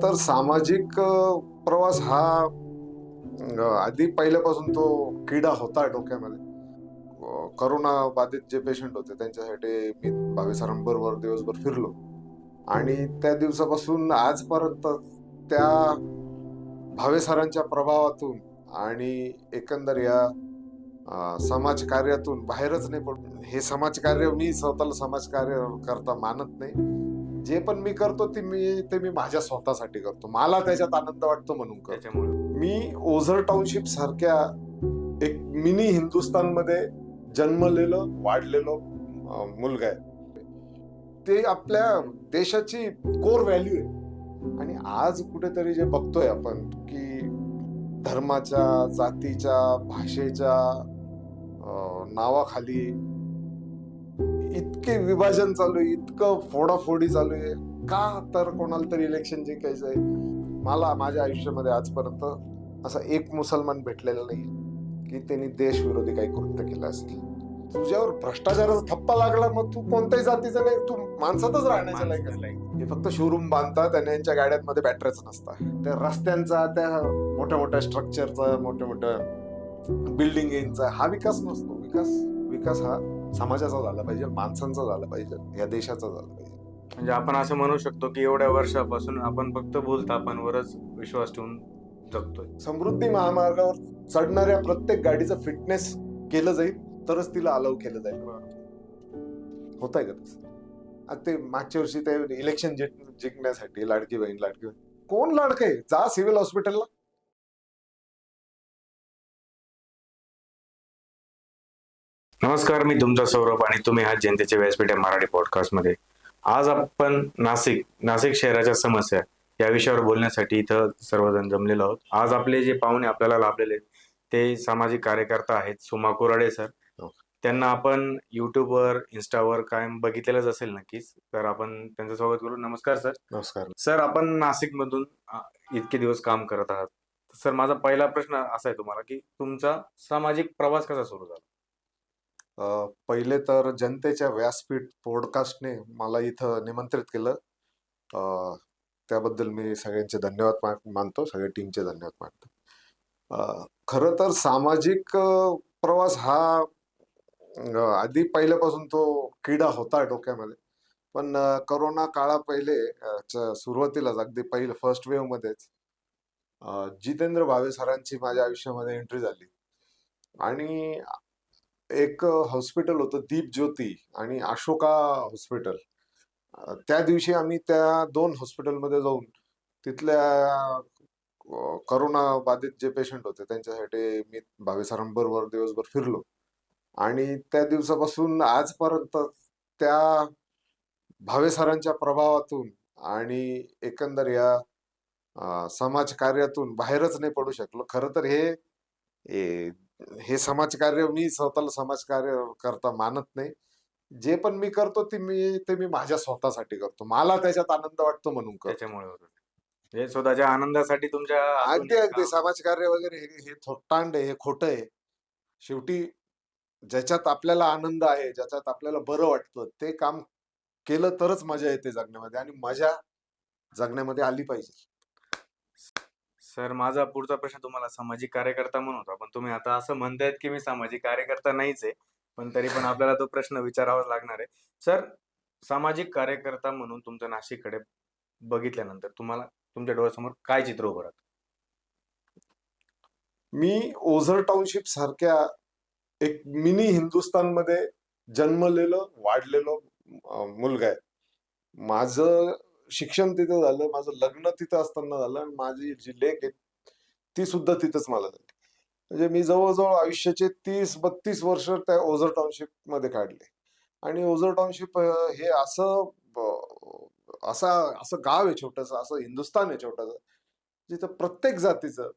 तर सामाजिक प्रवास हा आधी पहिल्यापासून तो किडा होता डोक्यामध्ये. करोना बाधित जे पेशंट होते त्यांच्यासाठी मी भावे सरांबरोबर दिवसभर फिरलो आणि त्या दिवसापासून आजपर्यंत त्या भावे सरांच्या प्रभावातून आणि एकंदर या समाजकार्यातून बाहेरच नाही पडून हे समाजकार्य मी स्वतःला समाजकार्य करता मानत नाही. जे पण मी करतो ते मी माझ्या स्वतःसाठी करतो. मला त्याच्यात आनंद वाटतो म्हणून करतो. त्याच्यामुळे मी ओझर टाउनशिप सारख्या एक मिनी हिंदुस्थानमध्ये जन्मलेलं वाढलेलो मुलगा आहे. ते आपल्या देशाची कोर व्हॅल्यू आहे. आणि आज कुठेतरी जे बघतोय आपण की धर्माच्या, जातीच्या, भाषेच्या नावाखाली इतके विभाजन चालू आहे, इतकं फोडाफोडी चालू आहे. का तर कोणाला तरी इलेक्शन जिंकायचंय. मला माझ्या आयुष्यामध्ये आजपर्यंत असा एक मुसलमान भेटलेला नाही की त्यांनी देशविरोधी काही कृत्य केलं असेल. तुझ्यावर भ्रष्टाचाराचा थप्पा लागला, मग तू कोणत्याही जातीचा नाही, तू माणसातच राहण्याच्या लायक आहे. हे फक्त शोरूम बांधतात आणि यांच्या गाड्यांमध्ये बॅटऱ्याच नसतात. त्या रस्त्यांचा, त्या मोठ्या मोठ्या स्ट्रक्चरचा, मोठ्या मोठ्या बिल्डिंगचा हा विकास नसतो. विकास हा समाजाचा झाला पाहिजे, माणसांचा झाला पाहिजे, या देशाचा झाला पाहिजे. म्हणजे आपण असं म्हणू शकतो की एवढ्या वर्षापासून आपण फक्त भूलथापांवरच विश्वास ठेवून जगतोय. समृद्धी महामार्गावर चढणाऱ्या प्रत्येक गाडीचं फिटनेस केलं जाईल तरच तिला अलाउ केलं जाईल. होत आहे का तसं? आता ते मागच्या वर्षी ते इलेक्शन जिंकण्यासाठी लाडकी बहीण कोण लाडकं आहे? जा सिव्हिल हॉस्पिटलला. नमस्कार, मी तुमचा सौरभ आणि तुम्ही आहात जनतेचे व्यासपीठ या मराठी पॉडकास्ट मध्ये. आज आपण नाशिक शहराच्या समस्या या विषयावर बोलण्यासाठी इथं सर्वजण जमलेलो आहोत. आज आपले जे पाहुणे आपल्याला लाभलेले आहेत ते सामाजिक कार्यकर्ता आहेत, सुमा कोराडे सर. त्यांना आपण युट्यूबवर, इंस्टावर कायम बघितलेलंच असेल नक्कीच, तर आपण त्यांचं स्वागत करू. नमस्कार सर. नमस्कार सर, आपण नाशिक मधून इतके दिवस काम करत आहात. सर, माझा पहिला प्रश्न असा आहे तुम्हाला की तुमचा सामाजिक प्रवास कसा सुरू झाला? पहिले तर जनतेच्या व्यासपीठ पॉडकास्टने मला इथं निमंत्रित केलं. त्याबद्दल मी सगळ्यांचे धन्यवाद मानतो, सगळ्या टीमचे धन्यवाद मानतो. खरं तर सामाजिक प्रवास हा आधी पहिल्यापासून तो किडा होता डोक्यामध्ये. पण करोना काळा पहिले सुरुवातीलाच अगदी पहिले फर्स्ट वेव्ह मध्येच जितेंद्र भावे सरांची माझ्या आयुष्यामध्ये एंट्री झाली. आणि एक हॉस्पिटल होतं दीप ज्योती आणि अशोका हॉस्पिटल. त्या दिवशी आम्ही त्या दोन हॉस्पिटलमध्ये जाऊन तिथल्या करोना बाधित जे पेशंट होते त्यांच्यासाठी मी भावे सरांबरोबर दिवसभर फिरलो आणि त्या दिवसापासून आजपर्यंत त्या भावे सरांच्या प्रभावातून आणि एकंदर या समाजकार्यातून बाहेरच नाही पडू शकलो. खरं तर हे समाजकार्य मी स्वतःला समाजकार्य करता मानत नाही. जे पण मी करतो ते मी माझ्या स्वतःसाठी करतो. मला त्याच्यात आनंद वाटतो म्हणून करतो. त्याच्यामुळे होतं हे स्वतःच्या आनंदासाठी तुमच्या हातून अगदी हे अगदी काम- समाजकार्य वगैरे हे थोटांड आहे, हे खोटं आहे. शेवटी ज्याच्यात आपल्याला आनंद आहे, ज्याच्यात आपल्याला बरं वाटतं ते काम केलं तरच मजा येते जगण्यामध्ये, आणि मजा जगण्यामध्ये आली पाहिजे. सर, माझा पुढचा प्रश्न तुम्हाला सामाजिक कार्यकर्ता म्हणून होता, पण तुम्ही आता असं म्हणतायत की मी सामाजिक कार्यकर्ता नाहीच आहे, पण तरी पण आपल्याला तो प्रश्न विचारावाच लागणार आहे. सर, सामाजिक कार्यकर्ता म्हणून तुमच्या नाशिककडे बघितल्यानंतर तुम्हाला तुमच्या डोळ्यासमोर काय चित्र उभं राहतं? मी ओझर टाउनशिप सारख्या एक मिनी हिंदुस्थानमध्ये जन्मलेलं वाढलेलो मुलगा आहे. माझं शिक्षण तिथं झालं, माझं लग्न तिथं असताना झालं आणि माझी जी लेक आहे ती सुद्धा तिथंच मला झाली. म्हणजे मी जवळजवळ आयुष्याचे 30-32 वर्ष त्या ओझर टाउनशिप मध्ये काढले. आणि ओझर टाउनशिप हे असं असं गाव आहे छोटस, असं हिंदुस्थान आहे छोटस, जिथं प्रत्येक जातीचं,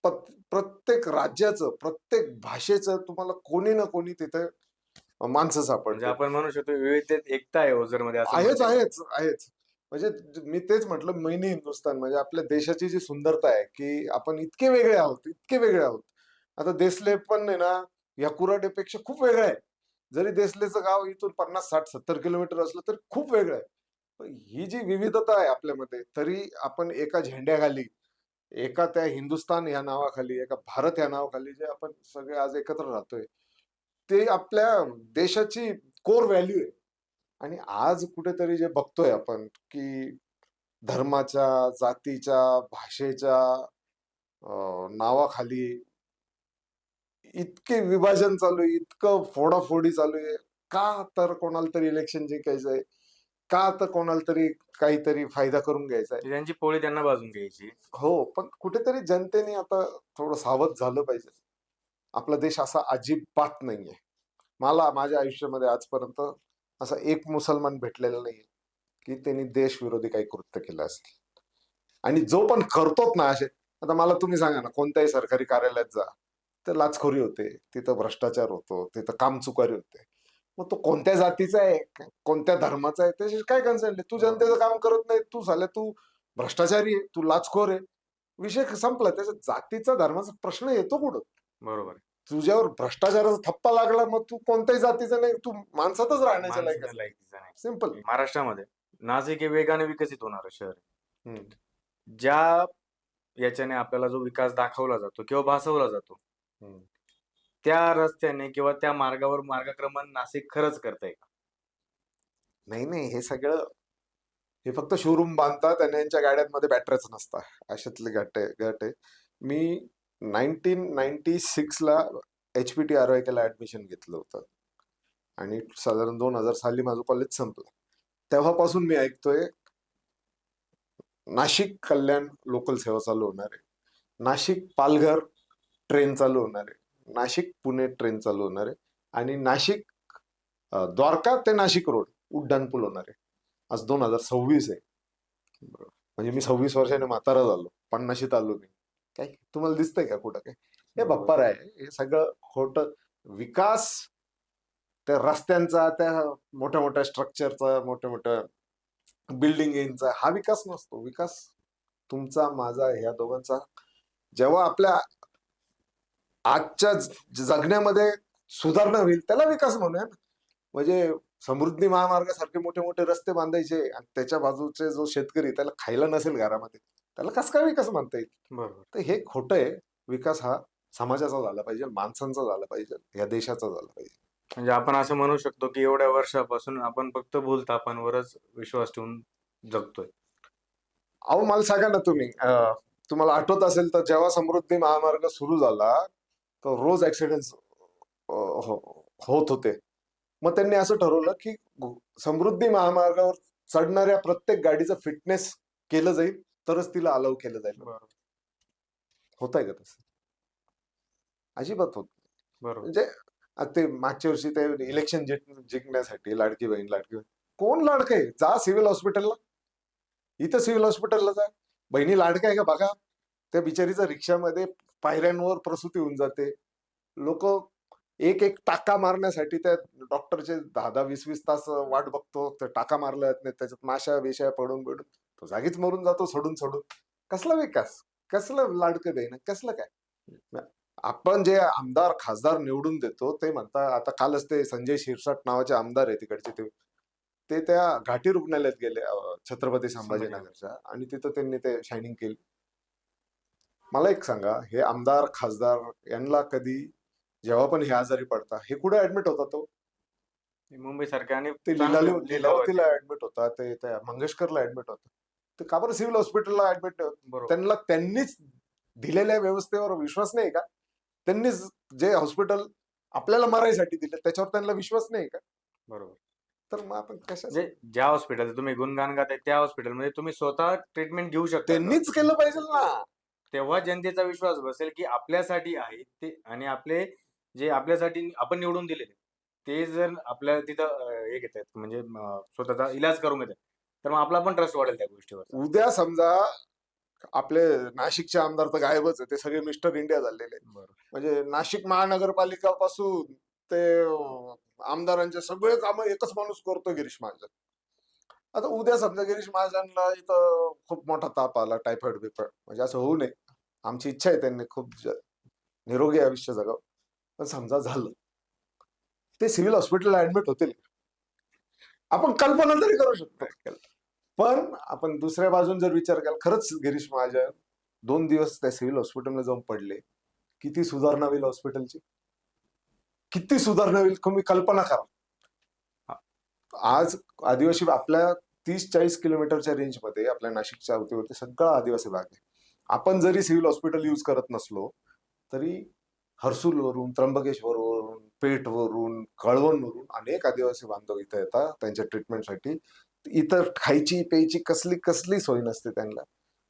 प्रत्येक राज्याचं, प्रत्येक भाषेचं तुम्हाला कोणी ना कोणी तिथे माणसं म्हणजे सापडते. आपण म्हणू शकतो विविधतेत एकता आहे ओझर मध्ये, असं आहेच म्हणता येईल. आहेच आहेच. म्हणजे मी तेच म्हटलं, मिनी हिंदुस्थान म्हणजे आपल्या देशाची जी सुंदरता आहे की आपण इतके वेगळे आहोत, इतके वेगळे आहोत. आता देसले पण आहे ना, या कुऱ्हाडीपेक्षा खूप वेगळं आहे. जरी देसलेचं गाव इथून 50-60-70 किलोमीटर असलं तरी खूप वेगळं आहे. ही जी विविधता आहे आपल्यामध्ये, तरी आपण एका झेंड्याखाली, एका त्या हिंदुस्थान या नावाखाली, एका भारत या नावाखाली जे आपण सगळे आज एकत्र राहतोय, ते आपल्या देशाची कोर व्हॅल्यू आहे. आणि आज कुठेतरी जे बघतोय आपण, की धर्माच्या, जातीच्या, भाषेच्या नावाखाली इतके विभाजन चालू आहे, इतकं फोडाफोडी चालू आहे. का? तर कोणाला तरी इलेक्शन जिंकायचंय, का तर कोणाला तरी काहीतरी फायदा करून घ्यायचा आहे. त्यांची पोळी त्यांना बाजून घ्यायची. हो, पण कुठेतरी जनतेने आता थोडं सावध झालं पाहिजे. आपला देश असा अजिबात नाहीये. मला माझ्या आयुष्यामध्ये आजपर्यंत असा एक मुसलमान भेटलेला नाहीये, की त्यांनी देशविरोधी काही कृत्य केलं असेल. आणि जो पण करतोच ना असे, आता मला तुम्ही सांगा ना, कोणत्याही सरकारी कार्यालयात जा, तर लाचखोरी होते, तिथं भ्रष्टाचार होतो, तिथं कामचुकारी होते. मग तो कोणत्या जातीचा आहे, कोणत्या धर्माचा आहे, त्याच्याशी काय कन्सर्न आहे? तू जनतेचं काम करत नाही, तू भ्रष्टाचारी आहे, तू लाचखोर आहे, विषय संपला. त्याच्या जातीचा धर्माचा प्रश्न येतो कुठं? बरोबर आहे. तुझ्यावर भ्रष्टाचाराचा थप्पा लागला, मग तू कोणत्याही जातीचा नाही, तू माणसातच राहण्याच्या लायक माणसाला लायकीचं नाही. सिंपल. महाराष्ट्रामध्ये नाशिक हे वेगाने विकसित होणारं शहर आहे. ज्या याच्याने आपल्याला जो विकास दाखवला जातो किंवा भासवला जातो, त्या रस्त्याने किंवा त्या मार्गावर मार्गक्रमण नाशिक खरंच करतंय का? नाही नाही, हे सगळं हे फक्त शोरूम बांधतात आणि यांच्या गाड्यांमध्ये बॅटऱ्याच नसतात, अशातले गट आहे. मी 1996 ला HPTRY ला ऍडमिशन घेतलं होतं आणि साधारण 2000 साली माझं कॉलेज संपलं. तेव्हापासून मी ऐकतोय नाशिक कल्याण लोकल सेवा चालू होणार आहे, नाशिक पालघर ट्रेन चालू होणार आहे, नाशिक पुणे ट्रेन चालू होणार आहे आणि नाशिक द्वारका ते नाशिक रोड उड्डाण पूल होणार आहे. आज 2026 आहे. म्हणजे मी 26 वर्षाने म्हातारा झालो, 50शीत आलो मी. काय तुम्हाला दिसतंय का कुठं काय? हे बप्पर आहे, हे सगळं खोटं. विकास त्या रस्त्यांचा, त्या मोठ्या मोठ्या स्ट्रक्चरचा, मोठ्या मोठ्या बिल्डिंगचा हा विकास नसतो. विकास तुमचा, माझा, ह्या दोघांचा जेव्हा आपल्या आजच्या जगण्यामध्ये सुधारणा होईल त्याला विकास म्हणूया ना. म्हणजे समृद्धी महामार्गासारखे मोठे मोठे रस्ते बांधायचे आणि त्याच्या बाजूचे जो शेतकरी त्याला खायला नसेल घरामध्ये, त्याला कस काय विकास म्हणता येईल? बरोबर. तर हे खोटं आहे. विकास हा समाजाचा झाला पाहिजे, माणसांचा झाला पाहिजे, या देशाचा झाला पाहिजे. म्हणजे आपण असं म्हणू शकतो की एवढ्या वर्षापासून आपण फक्त भूलथापांवरच विश्वास ठेवून जगतोय. अहो मला सांगा ना तुम्ही, तुम्हाला आठवत असेल तर जेव्हा समृद्धी महामार्ग सुरू झाला तर रोज ऍक्सिडेंट होत होते. मग त्यांनी असं ठरवलं की समृद्धी महामार्गावर चढणाऱ्या प्रत्येक गाडीचं फिटनेस केलं जाईल, तरच तिला अलाउ केलं जाईल. बरोबर. होत आहे का तसं? अजिबात होत नाही. बरोबर. म्हणजे आता ते मागच्या वर्षी ते इलेक्शन जिंकण्यासाठी लाडकी बहीण कोण लाडकं आहे? जा सिव्हिल हॉस्पिटलला, इथं सिव्हिल हॉस्पिटलला जा. बहिणी लाडका आहे का बघा. त्या बिचारीचं रिक्षामध्ये पायऱ्यांवर प्रसूती होऊन जाते. लोक एक एक टाका मारण्यासाठी त्या डॉक्टरचे 10-10, 20-20 तास वाट बघतो. ते टाका मारला जात नाही, त्याच्यात माशा बिशा पडून तो जागीच मरून जातो सोडून सोडून. कसला विकास, कसलं लाडकं बहीण, कसलं काय? आपण जे आमदार खासदार निवडून देतो ते म्हणता, आता कालच ते संजय शिरसाट नावाचे आमदार आहे तिकडचे, ते त्या घाटी रुग्णालयात गेले छत्रपती संभाजीनगरच्या, आणि तिथं त्यांनी ते शायनिंग केली. मला एक सांगा, हे आमदार खासदार यांना कधी जेव्हा पण हे आजारी पडतात, हे कुठे ऍडमिट होता? तो मुंबई सारख्या आणि ते लिलावतीला ऍडमिट होता, ते त्या मंगेशकरला ऍडमिट होता. ते का बरं सिव्हिल हॉस्पिटलला ऍडमिट? त्यांना त्यांनीच दिलेल्या व्यवस्थेवर विश्वास नाही का? त्यांनीच जे हॉस्पिटल आपल्याला मारायसाठी दिले त्याच्यावर त्यांना विश्वास नाही का? बरोबर. तर मग आपण कशा, ज्या हॉस्पिटलचं तुम्ही गुणगान गाताय त्या हॉस्पिटलमध्ये तुम्ही स्वतः ट्रीटमेंट घेऊ शकता. त्यांनीच केलं पाहिजे ना. तेव्हा जनतेचा विश्वास बसेल की आपल्यासाठी आहे ते, आणि आपले जे आपल्यासाठी आपण निवडून दिलेले ते जर आपल्या तिथं हे घेत आहेत, म्हणजे स्वतःचा इलाज करून घेतात, तर मग आपला पण ट्रस्ट वाढेल त्या गोष्टीवर. उद्या समजा आपले नाशिकचे आमदार तर गायबच आहे, ते सगळे मिस्टर इंडिया झालेले. म्हणजे नाशिक महानगरपालिका पासून ते आमदारांचे सगळे कामं एकच माणूस करतो, गिरीश महाजन. आता उद्या समजा गिरीश महाजनला इथं खूप मोठा ताप आला, टायफॉइड बिफॉइड, म्हणजे असं होऊ नये, आमची इच्छा आहे त्यांनी खूप निरोगी आयुष्य जगावं, पण समजा झालं, ते सिव्हिल हॉस्पिटलला ऍडमिट होतील? आपण कल्पना तरी करू शकतो? पण आपण दुसऱ्या बाजून जर विचार केला, खरंच गिरीश महाजन 2 दिवस त्या सिव्हिल हॉस्पिटलला जाऊन पडले, किती सुधारणा होईल हॉस्पिटलची, किती सुधारणा होईल तुम्ही कल्पना करा. आज आदिवासी आपल्या 30-40 किलोमीटरच्या रेंजमध्ये आपल्या नाशिकच्या अवतीभोवती सगळा आदिवासी भाग आहे. आपण जरी सिव्हिल हॉस्पिटल यूज करत नसलो तरी हर्सूलवरून, त्र्यंबकेश्वरवरून, पेठवरून, कळवणवरून अनेक आदिवासी बांधव इथं येतात त्यांच्या ट्रीटमेंटसाठी. इतर खायची प्यायची कसली सोय नसते त्यांना.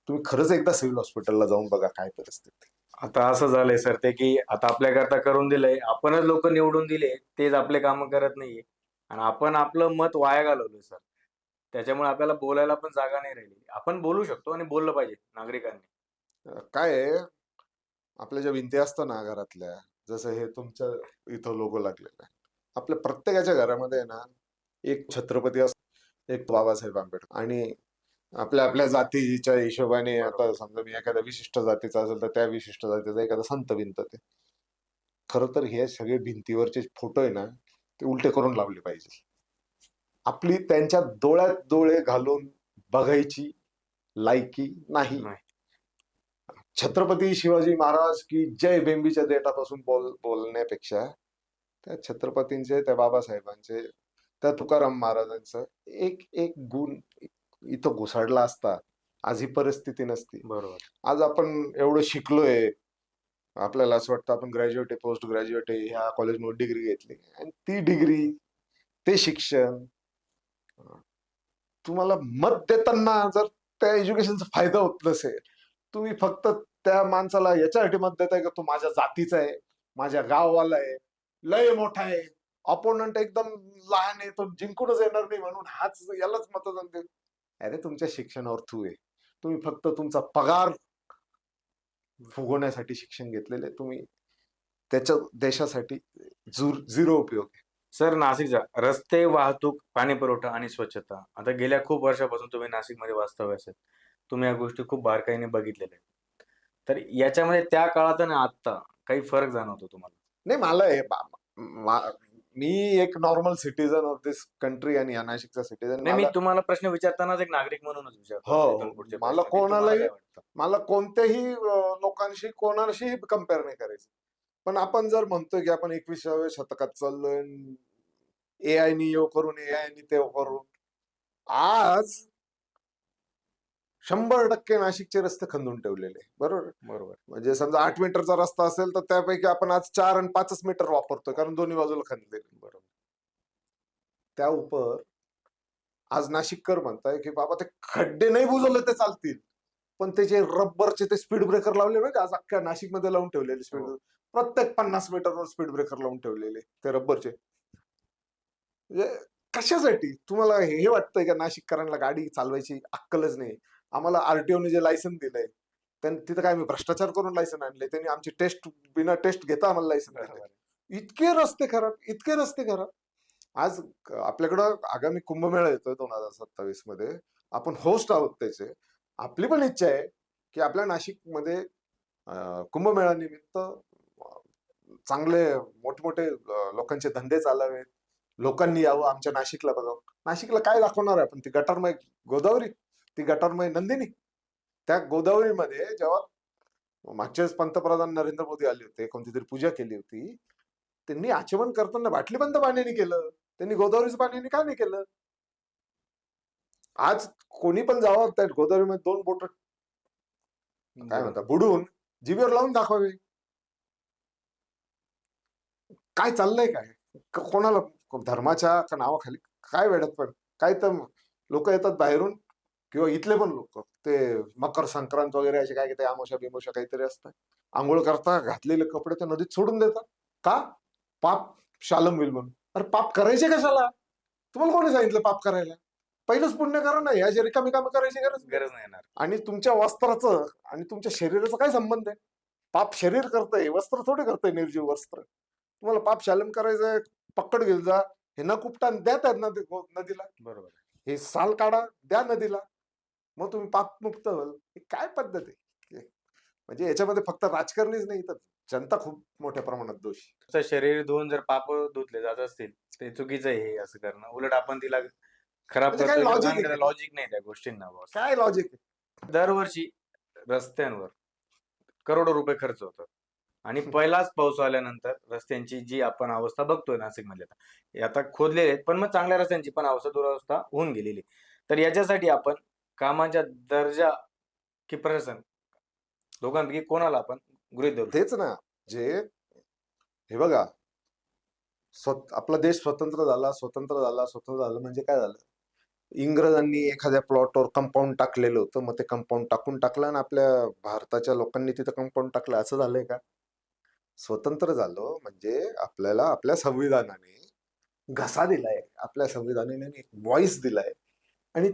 तुम्ही खरंच एकदा सिव्हिल हॉस्पिटलला जाऊन बघा काय परिस्थिती. आता असं झालंय सर ते की आता आपल्याकरता करून दिलंय, आपणच लोक निवडून दिले, तेच आपले काम करत नाहीये आणि आपण आपलं मत वाया घालवलंय सर. त्याच्यामुळे आपल्याला बोलायला पण जागा नाही राहिली. आपण बोलू शकतो आणि बोललं पाहिजे नागरिकांनी. काय आहे, आपल्या ज्या भिंती असतात ना घरातल्या, जसं हे तुमच्या इथं लोगो लागलेला आहे, आपल्या प्रत्येकाच्या घरामध्ये आहे ना एक छत्रपती असतो, एक बाबासाहेब आंबेडकर, आणि आपल्या आपल्या जातीच्या हिशोबाने आता समजा मी एखाद्या विशिष्ट जातीचा असेल तर त्या विशिष्ट जातीचा एखादा संत भिंत ते. खरं तर हे सगळे भिंतीवरचे फोटो आहे ना ते उलटे करून लावले पाहिजे. आपली त्यांच्या डोळ्यात डोळे घालून बघायची लायकी नाही. नाही. छत्रपती शिवाजी महाराज की जय बेंबीच्या देठापासून बोलण्यापेक्षा त्या छत्रपतींचे, त्या बाबासाहेबांचे, त्या तुकाराम महाराजांचं एक एक गुण इथं घुसाडला असता आज ही परिस्थिती नसती. बरोबर. आज आपण एवढं शिकलोय, आपल्याला असं वाटतं आपण ग्रॅज्युएट आहे, पोस्ट ग्रॅज्युएट आहे, ह्या कॉलेजमध्ये डिग्री घेतली, आणि ती डिग्री, ते शिक्षण, तुम्हाला मत देताना जर त्या एज्युकेशनचा फायदा होत नसेल, तुम्ही फक्त त्या माणसाला याच्यासाठी मत देताय का तो माझ्या जातीचा आहे, माझ्या गाववाला आहे, लय मोठा आहे, अपोनंट एकदम लहान आहे, तो जिंकूनच येणार नाही म्हणून हाच यालाच मतदान दे. अरे तुमच्या शिक्षणावर थू आहे. तुम्ही फक्त तुमचा पगार फुगवण्यासाठी शिक्षण घेतलेले, तुम्ही त्याच्या देशासाठी झिरो उपयोग आहे. सर नाशिकचा रस्ते, वाहतूक, पाणी पुरवठा आणि स्वच्छता. आता गेल्या खूप वर्षापासून तुम्ही नाशिकमध्ये वास्तव्यास आहेत. तुम्ही या गोष्टी खूप बारकाईने बघितलेल्या आहेत. तर याच्यामध्ये त्या काळात आणि आता काही फरक जाणवतो तुम्हाला? नाही, मला हे मी एक normal citizen of this country आणि या नाशिकचा सिटीजन. नाही, मी तुम्हाला प्रश्न विचारतानाच एक नागरिक म्हणूनच विचारतो. हो, इथून पुढचे मला प्रश्न, की तुम्हाला कोणालाही, काय वाटतं? मला कोणत्याही लोकांशी कोणाशी कम्पेअर नाही करायचं. पण आपण जर म्हणतोय की आपण 21व्या शतकात चाललोय, एआय नी यो करून, एआय नी ते करून, आज 100% नाशिकचे रस्ते खंदून ठेवलेले, बरोबर. बरोबर. म्हणजे समजा 8 मीटरचा रस्ता असेल तर त्यापैकी आपण आज 4 आणि 5 मीटर वापरतोय, कारण दोन्ही बाजूला खणले. बरोबर. त्या उपर आज नाशिककर म्हणताय की बाबा ते खड्डे नाही बुजवले ते चालतील, पण ते जे रब्बरचे ते स्पीड ब्रेकर लावले ना, आज अख्ख्या नाशिकमध्ये लावून ठेवलेले स्पीड, हो. प्रत्येक 50 मीटरवर स्पीड ब्रेकर लावून ठेवलेले ते रब्बरचे. म्हणजे कशासाठी तुम्हाला हे वाटतंय का नाशिककरांना गाडी चालवायची अक्कलच नाही? आम्हाला आरटीओने जे लायसन दिलंय, तिथं काय आम्ही भ्रष्टाचार करून लायसन आणले? त्यांनी आमची टेस्ट बिना टेस्ट घेता आम्हाला लायसन दिलं. इतके रस्ते खराब, इतके रस्ते खराब. आज आपल्याकडं आगामी कुंभमेळा येतोय 2027 मध्ये, आपण होस्ट आहोत त्याचे. आपली पण इच्छा आहे की आपल्या नाशिकमध्ये कुंभमेळा निमित्त चांगले मोठमोठे लोकांचे धंदे चालावेत, लोकांनी यावं, आमच्या नाशिकला बघावं. नाशिकला काय दाखवणार आहे आपण? ती गटारमय गोदावरी, ती गटारमय नंदिनी. त्या गोदावरीमध्ये जेव्हा मागच्या वेळेस पंतप्रधान नरेंद्र मोदी आले होते, कोणती तरी पूजा केली होती, त्यांनी आचमन करताना बाटली बंद पाण्याने केलं, त्यांनी गोदावरीचं पाण्याने का नाही केलं? आज कोणी पण जावं त्या गोदावरीमध्ये 2 बोट काय म्हणतात बुडून जिभेवर लावून दाखवावे. काय चाललंय काय? कोणाला धर्माच्या का नावाखाली काय वेड्यात पण काय? तर लोक येतात बाहेरून किंवा इथले पण लोक, ते मकर संक्रांत वगैरे असे काय ते आमोशा बिमोशा काहीतरी असतात, आंघोळ करता घातलेले कपडे तर नदीत सोडून देतात. का? पाप शालम होईल म्हणून. अरे पाप करायचे कशाला? तुम्हाला कोणी सांगितलं पाप करायला? पहिलंच पुण्य करा ना, या रिकामी कामं करायची गरज नाही येणार. आणि तुमच्या वस्त्राचं आणि तुमच्या शरीराचा काय संबंध आहे? पाप शरीर करतंय, वस्त्र थोडे करतंय, निर्जीव वस्त्र. तुम्हाला पाप शालम करायचंय, पक्कड घेऊन जा, हे न कुपटा द्या त्या नदीला. बरोबर. हे साल काढा, द्या नदीला, मग तुम्ही पाप मुक्त व्हाल. ही काय पद्धत आहे? म्हणजे याच्यामध्ये फक्त राजकारणीच नाही तर जनता खूप मोठ्या प्रमाणात दोषी. शरीर धुवून जर पाप धुतले जात असतील ते चुकीचं आहे हे असं करणं. उलट आपण तिला खराब म्हणजे काय करतोय लॉजिक आहे त्याला का? लॉजिक नाही त्या गोष्टींना बॉस. काय लॉजिक आहे? दरवर्षी रस्त्यांवर करोडो रुपये खर्च होतात आणि पहिलाच पाऊस आल्यानंतर रस्त्यांची जी आपण अवस्था बघतोय नाशिकमध्ये आता, हे आता खोदलेले आहेत, पण मग चांगल्या रस्त्यांची पण अवस्था दुरवस्था होऊन गेलेली. तर याच्यासाठी आपण कामाच्या दर्जा की प्रशासन दोघांपैकी कोणाला आपण गृहीत धरू शकतो? तेच ना. जे हे बघा, आपला देश स्वतंत्र झालं म्हणजे काय झालं? इंग्रजांनी एखाद्या प्लॉटवर कंपाऊंड टाकलेलं होतं, मग ते कंपाऊंड टाकून टाकलं आणि आपल्या भारताच्या लोकांनी तिथं कंपाऊंड टाकलं, असं झालंय का? स्वतंत्र झालो म्हणजे आपल्याला आपल्या संविधानाने घसा दिलाय, आपल्या संविधानाने एक व्हॉइस दिलाय आणि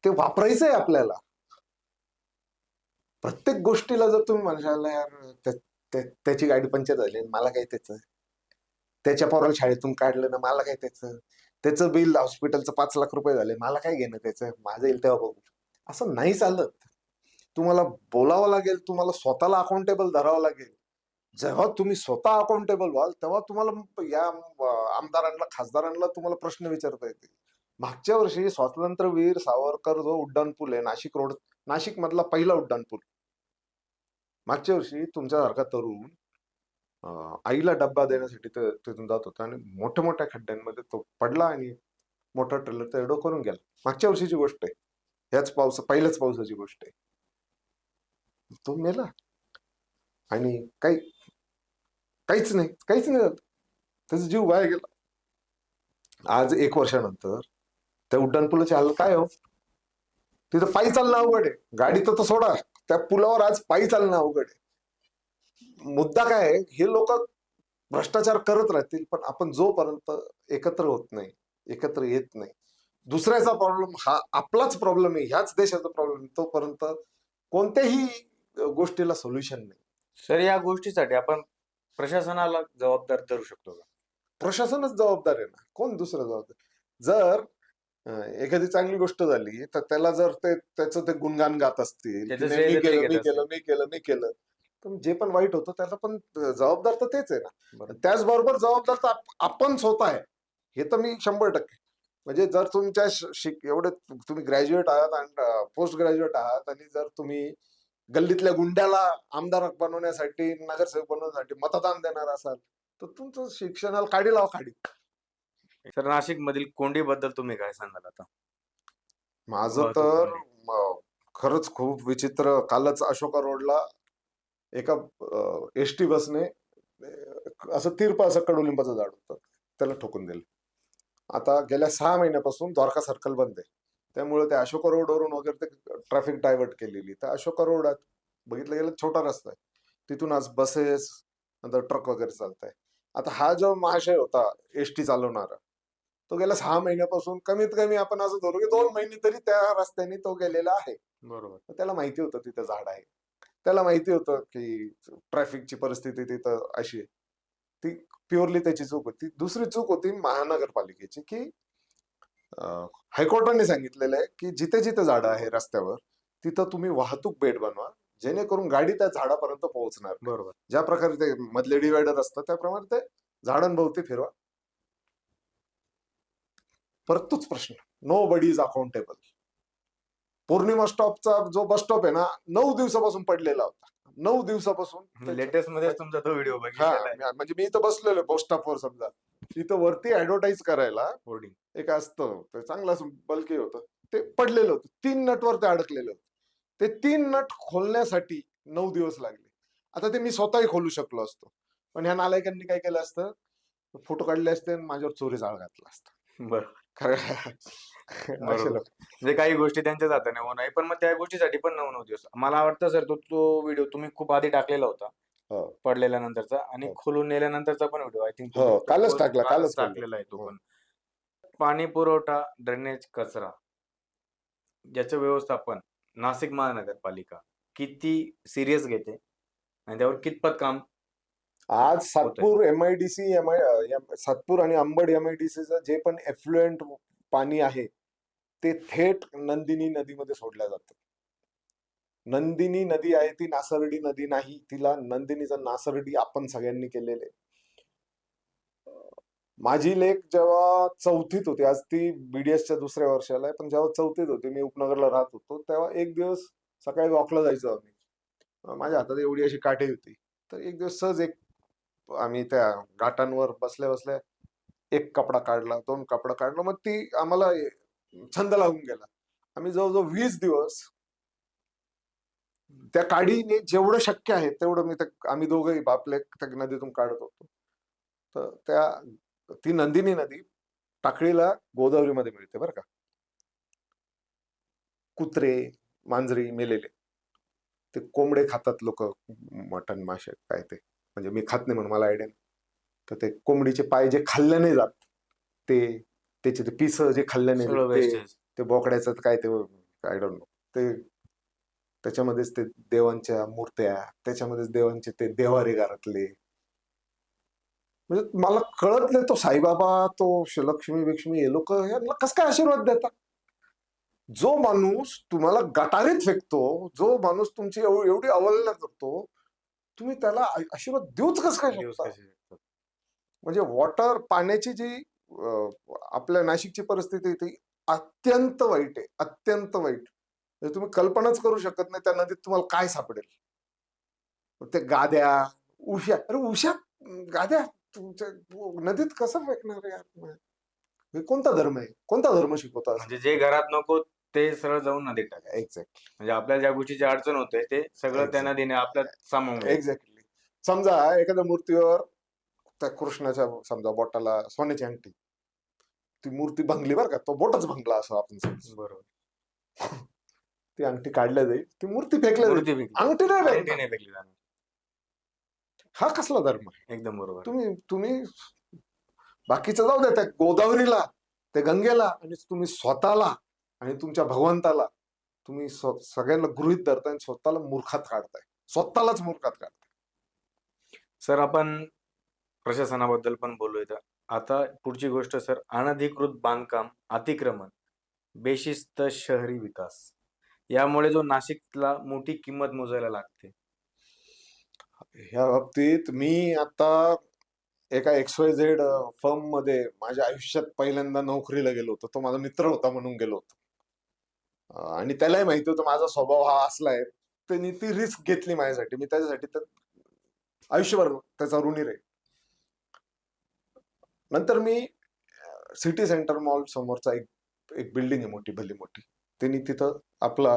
ते वापरायचंय आपल्याला. प्रत्येक गोष्टीला जर तुम्ही म्हणाल यार त्याची गाडी पंक्चर झाली मला काय त्याचं, त्याच्या पोराला शाळेतून काढलं ना मला काय त्याचं बिल हॉस्पिटलचं 5 लाख रुपये झाले मला काय घेणं त्याचं, माझं येईल तेव्हा बघू. असं नाही चालत. तुम्हाला बोलावं लागेल, तुम्हाला स्वतःला अकाउंटेबल धरावं लागेल. जेव्हा तुम्ही स्वतः अकाउंटेबल व्हाल तेव्हा तुम्हाला या आमदारांना खासदारांना तुम्हाला प्रश्न विचारता येतील. मागच्या वर्षी स्वातंत्र्यवीर सावरकर जो उड्डाणपूल आहे नाशिक मधला पहिला उड्डाणपूल, मागच्या वर्षी तुमच्यासारखा तरुण आईला डब्बा देण्यासाठी तिथून जात होता आणि मोठ्या मोठ्या खड्ड्यांमध्ये तो पडला आणि मोठा ट्रेलर त्या डोकरून गेला. मागच्या वर्षीची गोष्ट आहे, पहिल्याच पावसाची गोष्ट आहे. तो मेला आणि काहीच नाही झालं, त्याचा जीव वाया गेला. आज 1 वर्षानंतर त्या उड्डाणपुलाची हालत काय हो? तिथं पायी चालणं अवघड आहे, गाडी तर सोडा, त्या पुलावर आज पायी चालणं अवघड आहे. मुद्दा काय आहे? हे लोक भ्रष्टाचार करत राहतील, पण आपण जोपर्यंत एकत्र होत नाही, एकत्र येत नाही, दुसऱ्याचा प्रॉब्लेम हा आपलाच प्रॉब्लेम आहे, ह्याच देशाचा प्रॉब्लेम, तोपर्यंत कोणत्याही गोष्टीला सोल्युशन नाही. सर, या गोष्टीसाठी आपण प्रशासनाला जबाबदार धरू शकतो का? प्रशासनच जबाबदार आहे ना, कोण दुसरं जबाबदार? जर एखादी चांगली गोष्ट झाली तर त्याला जर त्याचं ते गुणगान गात असतील, त्याचं की श्रेय मी जर ते केलं घेत मी असतील. केलं मी केलं मी केलं, तर जे पण वाईट होतं त्याला पण जबाबदार तर तेच आहे ना. बरोबर. त्याचबरोबर जबाबदार तर आपण स्वतः आहे, हे तर मी 100%. म्हणजे जर तुमच्या एवढे तुम्ही ग्रॅज्युएट आहात आणि पोस्ट ग्रॅज्युएट आहात आणि जर तुम्ही गल्लीतल्या गुंड्याला आमदार बनवण्यासाठी, नगरसेवक बनवण्यासाठी मतदान देणार असाल, तर तुमचं शिक्षणाला काढी लावा काढी. सर, नाशिक मधील कोंडी बद्दल तुम्ही काय सांगाल आता? माझं वाहतूक तर कोंडी. खरंच खूप विचित्र. कालच अशोका रोडला एका एसटी बसने असं तिरपं असं कडुलिंबाचं झाड होतं, त्याला ठोकून दिलं. आता गेल्या 6 महिन्यापासून द्वारका सर्कल बंद आहे, त्यामुळे त्या अशोका रोडवरून वगैरे ते ट्रॅफिक डायव्हर्ट केलेली. तर अशोका रोडात बघितलं गेलं छोटा रस्ता आहे, तिथून आज बसेस नंतर ट्रक वगैरे चालत आहे. आता हा जो महाशय होता एसटी चालवणारा, तो गेल्या 6 महिन्यापासून कमीत कमी आपण असं धरू की 2 महिने तरी त्या रस्त्याने तो गेलेला आहे. बरोबर. त्याला माहिती होतं तिथं झाड आहे, त्याला माहिती होतं की ट्रॅफिकची परिस्थिती तिथं अशी आहे. ती प्युअरली त्याची चूक होती. दुसरी चूक होती महानगरपालिकेची, की हायकोर्टाने सांगितलेलं आहे की जिथे जिथे झाडं आहे रस्त्यावर तिथं तुम्ही वाहतूक बेड बनवा, जेणेकरून गाडी त्या झाडापर्यंत पोहोचणार नाही. बरोबर. ज्या प्रकारे ते मधले डिवायडर असतात त्याप्रमाणे ते झाडांभोवती फिरवा. परत तोच प्रश्न, नो बडी इज अकाउंटेबल. पौर्णिमा स्टॉपचा जो बस स्टॉप आहे ना, 9 दिवसापासून पडलेला होता. 9 दिवसापासून लेटेस्ट मध्ये तुमचा तो व्हिडिओ हा, बघितलेला आहे. म्हणजे मी इथं बसलेलो बस स्टॉपवर, समजा तिथं वरती ऍडव्हर्टाईज करायला होर्डिंग. एक असतं, ते चांगलं बल्की होतं, ते पडलेलं होतं. 3 नटवर ते अडकलेलं होतं. ते 3 नट खोलण्यासाठी 9 दिवस लागले. आता ते मी स्वतःही खोलू शकलो असतो, पण ह्या नालायकांनी काय केलं असतं, फोटो काढले असते आणि माझ्यावर चोरी जाळ घातला असता. बरोबर. असे बरोबर. लोक. म्हणजे काही गोष्टी त्यांच्याच हाताने होऊ नये, पण मग त्या गोष्टीसाठी पण 9-9 दिवस. मला वाटतं सर, तो व्हिडिओ तुम्ही खूप आधी टाकलेला होता, हो पडलेल्यानंतरचा, आणि हो खोलून नेल्यानंतरचा पण व्हिडिओ आय थिंक हो, तुम्ही कालच टाकला, कालच कालच टाकलेला आहे तो खोललो. पण. पाणी पुरवठा, ड्रेनेज, कचरा याचं व्यवस्थापन नाशिक महानगरपालिका किती सिरियस घेते आणि त्यावर कितपत काम आज होतंय? सातपूर आणि अंबड MIDCचं जे पण एफ्लुएंट पाणी आहे ते थेट नंदिनी नदीमध्ये सोडलं जातं. नंदिनी नदी आहे ती नासर्डी नदी नाही, तिला नंदिनीचं नासर्डी आपण सगळ्यांनी केलेले. माझी लेक जेव्हा चौथीत होती, आज ती BDSच्या दुसऱ्या वर्षाला आहे, पण जेव्हा चौथीत होती, मी उपनगरला राहत होतो, तेव्हा एक दिवस सकाळी वॉकला जायचो आम्ही. माझ्या हातात एवढी अशी काठी होती. तर एक दिवस सहज आम्ही त्या घाटांवर बसल्या बसल्या एक कपडा काढला, दोन कपडा काढला, मग ती आम्हाला छंद लागून गेला. आम्ही जवळजवळ 20 दिवस त्या काडीने जेवढं शक्य आहे तेवढं आम्ही दोघंही बापले त्या नदीतून काढत होतो. तर ती नंदिनी नदी टाकळीला गोदावरीमध्ये मिळते बरं का. कुत्रे, मांजरी मेलेले, ते कोंबडे खातात लोक, मटण मासे काय ते, म्हणजे मी खात नाही म्हणून मला आयडिया नाही. तर ते कोंबडीचे पाय जे खाल्ले नाही जात, ते त्याचे ते पिस जे खाल्ले नाही सगळं जात, ते वेस्टेज. ते बोकड्याचं काय ते, आय डोंट नो, ते त्याच्यामध्येच ते देवांच्या मूर्त्या, त्याच्यामध्येच देवांचे ते देवारे घरातले. म्हणजे मला कळत नाही, तो साईबाबा, तो लक्ष्मी बिक्ष्मी, हे लोक यांना कस काय आशीर्वाद देतात? जो माणूस तुम्हाला गटारीत फेकतो, जो माणूस तुमची एवढी अवहेलना करतो, तुम्ही त्याला आशीर्वाद देऊच कस काय दिवस शकता? कसे शकतात. म्हणजे पाण्याची जी आपल्या नाशिकची परिस्थिती आहे, ती अत्यंत वाईट आहे, अत्यंत वाईट. म्हणजे तुम्ही कल्पनाच करू शकत नाही त्या नदीत तुम्हाला काय सापडेल. ते गाद्या, उश्या, अरे उश्या, गाद्या तुमच्या नदीत कसं फेकणार यार? हे कोणता धर्म आहे? कोणता धर्म शिकवता असं? म्हणजे जे घरात नको ते सरळ जाऊन नदीत टाकायचे. एक्झॅक्ट, म्हणजे आपल्याला ज्या गोष्टीची अडचण होते ते सगळं त्या एक्झॅक्ट, नदीने आपल्यात सामावून घ्यायचं. एक्झॅक्टली. समजा एखाद्या मूर्तीवर त्या कृष्णाच्या समजा बोटाला सोन्याची अंगठी, ती मूर्ती भंगली बरं का, तो बोटच भंगला असं आपण समजू. बरोबर. ती अंगठी काढल्या जाईल, ती मूर्ती फेकल्या जाईल, मूर्ती फेकली अंगठी नाही जाणार. अंगठी फेकणार. नाही फेकली जाणार. हा कसला धर्म आहे? एकदम बरोबर. तुम्ही तुम्ही बाकीचं जाऊ द्या, त्या गोदावरीला, त्या गंगेला, आणि तुम्ही स्वतःला आणि तुमच्या भगवंताला तुम्ही सगळ्यांना गृहीत धरताय आणि स्वतःला मूर्खात काढताय, स्वतःलाच मूर्खात काढताय. सर, आपण प्रशासनाबद्दल पण बोलू इथं. आता पुढची गोष्ट सर, अनधिकृत बांधकाम, अतिक्रमण, बेशिस्त शहरी विकास, यामुळे जो नाशिकला मोठी किंमत मोजायला लागते. ह्या बाबतीत मी आता एका XYZ फर्म मध्ये माझ्या आयुष्यात पहिल्यांदा नोकरीला गेलो होतो. तो माझा मित्र होता म्हणून गेलो होतो. आणि त्यालाही माहिती होतं माझा स्वभाव हा असला आहे. त्यांनी ती रिस्क घेतली माझ्यासाठी. मी त्याच्यासाठी आयुष्यभर त्याचा ऋणी राहील. नंतर मी सिटी सेंटर मॉल समोरचा एक बिल्डिंग आहे मोठी, भली मोठी. त्यांनी तिथं आपला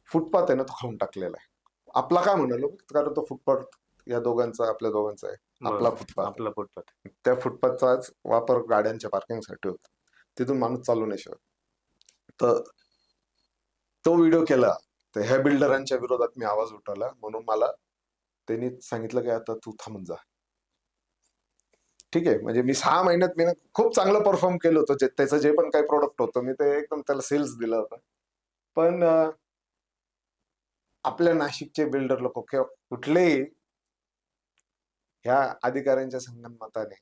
फुटपाथ आहे ना, तो खाऊन टाकलेला आहे. आपला काय म्हणालो, कारण तो फुटपाथ या दोघांचा, आपल्या दोघांचा आहे. आपला फुटपाथ. आपला फुटपाथ. त्या फुटपाथचाच वापर गाड्यांच्या पार्किंगसाठी होता. तिथून माणूस चालू नाही शकत. तर तो व्हिडिओ केला, तर ह्या बिल्डरांच्या विरोधात मी आवाज उठवला. म्हणून मला त्यांनी सांगितलं की आता तू थांबून जा. ठीक आहे, म्हणजे मी 6 महिन्यात मी खूप चांगलं परफॉर्म केलं होतं. त्याचं जे पण काही प्रोडक्ट होतं, मी ते एकदम त्याला सेल्स दिलं होतं. पण आपल्या नाशिकचे बिल्डर लोक किंवा कुठलेही ह्या अधिकाऱ्यांच्या संगनमताने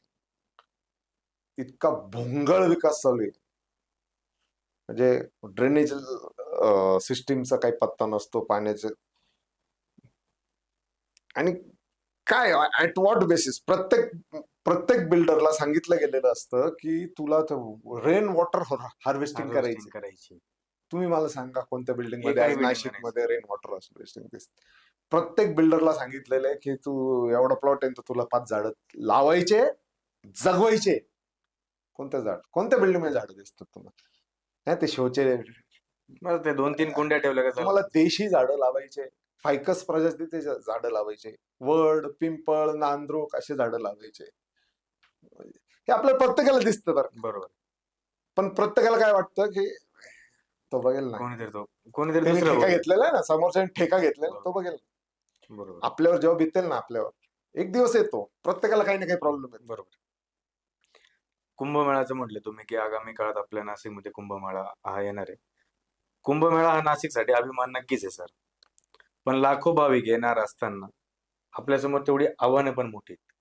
इतका भोंगळ विकास चालू आहे. म्हणजे ड्रेनेज सिस्टीमचा काही पत्ता नसतो, पाण्याचे. आणि काय, ऍट व्हॉट बेसिस प्रत्येक बिल्डरला सांगितलं गेलेलं असतं की तुला रेन वॉटर हार्वेस्टिंग करायची. तुम्ही मला सांगा कोणत्या बिल्डिंग मध्ये आज नाशिकमध्ये रेन वॉटर हार्वेस्टिंग दिसते? प्रत्येक बिल्डरला सांगितलेलं आहे की तू एवढा प्लॉट आहे तर तुला 5 झाडं लावायचे, जगवायचे. कोणत्या बिल्डिंग मध्ये झाडं दिसतात तुम्हाला? नाही, ते शोचे. ते 2-3 कुंड्या ठेवल्या का तुम्हाला देशी झाडं लावायचे, फायकस प्रजातीचे झाडं लावायचे, वड, पिंपळ, नांद्रोक असे झाडं लावायचे. हे आपल्या प्रत्येकाला दिसतं बरं. बरोबर. पण प्रत्येकाला काय वाटतं की तो बघेल ना, कोणीतरी त्याने दुसरं ठेका घेतलेला आहे ना, समोरच्याने ठेका घेतलेला, तो बघेल. बरोबर. आपल्यावर जेव्हा बितेल ना, आपल्यावर एक दिवस येतो, प्रत्येकाला काही ना काही प्रॉब्लेम येतो. बरोबर. कुंभमेळ्याचं म्हटलं तुम्ही की आगामी काळात आपल्या नाशिकमध्ये कुंभमेळा हा येणार आहे. कुंभमेळा हा नाशिकसाठी अभिमान नक्कीच आहे सर. पण लाखो भाविक येणार असताना आपल्यासमोर तेवढी आव्हानं पण मोठी आहेत.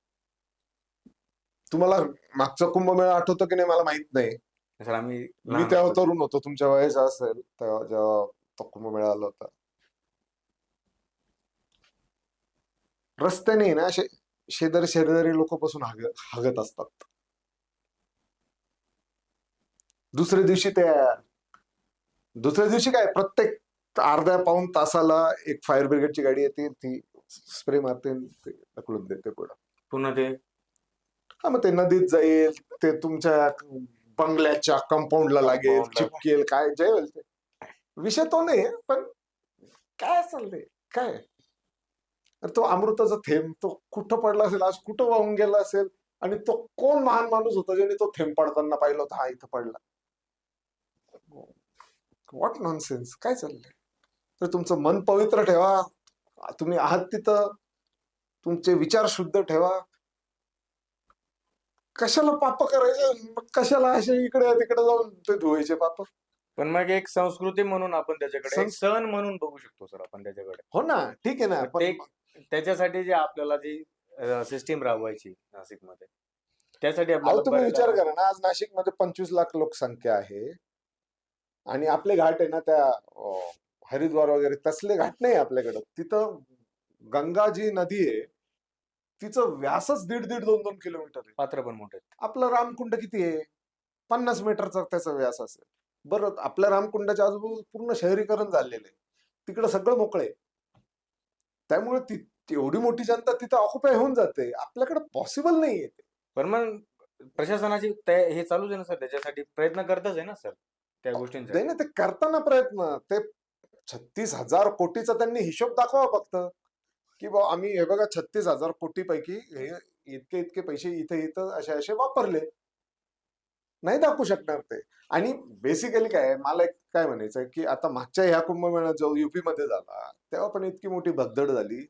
तुम्हाला मागचा कुंभमेळा आठवतो की नाही मला माहित नाही. सर, आम्ही मी तेव्हा तरुण होतो, तुमच्या वयाचा असेल तेव्हा जेव्हा तो कुंभमेळा आला होता. रस्त्याने ना असे शेजारी लोक बसून हागत असतात. दुसऱ्या दिवशी काय, प्रत्येक अर्ध्या पाऊण तासाला एक फायर ब्रिगेडची गाडी येते, ती स्प्रे मारते आणि ते ढकलून देते पुढं. पुन्हा ते हा, मग ते नदीत जाईल, ते तुमच्या बंगल्याच्या कंपाऊंडला लागेल, Compound ला. चिपकेल, काय जे होईल ते. विषय तो नाही, पण काय चाललंय काय. तर तो अमृताचा थेंब तो कुठं पडला असेल, आज कुठं वाहून गेला असेल, आणि तो कोण महान माणूस होता ज्याने तो थेंब पडताना पाहिलं होतं, हा इथं पडला. व्हॉट नॉनसेन्स, काय चाललंय. तर तुमचं मन पवित्र ठेवा, तुम्ही आहात तिथं, तुमचे विचार शुद्ध ठेवा. कशाला पाप करायचे, मग कशाला असे इकडे तिकडे जाऊन ते धुवायचे पाप. पण मग एक संस्कृती म्हणून आपण त्याच्याकडे, एक सण म्हणून बघू शकतो सर आपण त्याच्याकडे. हो ना, ठीक आहे ना, पण पण त्याच्यासाठी जे आपल्याला जी सिस्टीम राबवायची नाशिकमध्ये, त्यासाठी अहो आपल्याला तुम्ही बरेच विचार करा ना, आज नाशिकमध्ये 25 लाख लोकसंख्या आहे, आणि आपले घाट आहे ना, त्या हरिद्वार वगैरे तसले घाट नाही आपल्याकडं. तिथं गंगा जी नदी आहे, तिचं व्यासच 1.5-2 किलोमीटर आहे. पात्र पण मोठे आहेत. आपलं रामकुंड किती आहे, 50 मीटरचा त्याचा व्यास असेल. बरं, आपल्या रामकुंडाच्या आजूबाजू पूर्ण शहरीकरण झालेलं आहे, तिकडं सगळं मोकळे. त्यामुळे एवढी मोठी जनता तिथं ऑक्युपाय होऊन जाते, आपल्याकडे पॉसिबल नाहीये ते. पण मग प्रशासनाची हे चालूच आहे ना सर, त्याच्यासाठी प्रयत्न करतच आहे ना सर त्या गोष्टींचा. नाही ना, ते करताना प्रयत्न, ते 36,000 कोटीचा त्यांनी हिशोब दाखवा फक्त, की बा आम्ही हे बघा 36,000 कोटी पैकी हे इतके इतके पैसे इथे इथं असे असे वापरले. नाही दाखवू शकणार ते. आणि बेसिकली काय, मला एक काय म्हणायचं की आता मागच्या ह्या कुंभमेळ्यात जो युपी मध्ये झाला, तेव्हा पण इतकी मोठी भगदड झाली,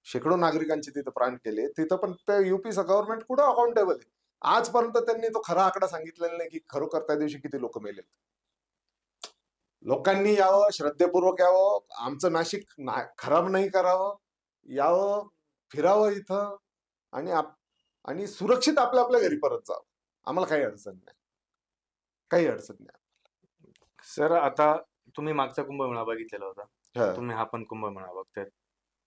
शेकडो नागरिकांचे तिथं प्राण गेले, तिथं पण ते युपीचं गव्हर्नमेंट कुठं अकाउंटेबल आहे. आजपर्यंत त्यांनी तो खरा आकडा सांगितलेला नाही की खरोखर त्या दिवशी किती लोक मेले. लोकांनी यावं, श्रद्धेपूर्वक यावं, आमचं नाशिक खराब नाही करावं, यावं, फिरावं इथं, आणि सुरक्षित आपल्या आपल्या घरी परत जावं. आम्हाला काही अडचण नाही, काही अडचण नाही. सर आता तुम्ही मागचा कुंभमेळा बघितलेला होता, हा. तुम्ही हा पण कुंभमेळा बघताय,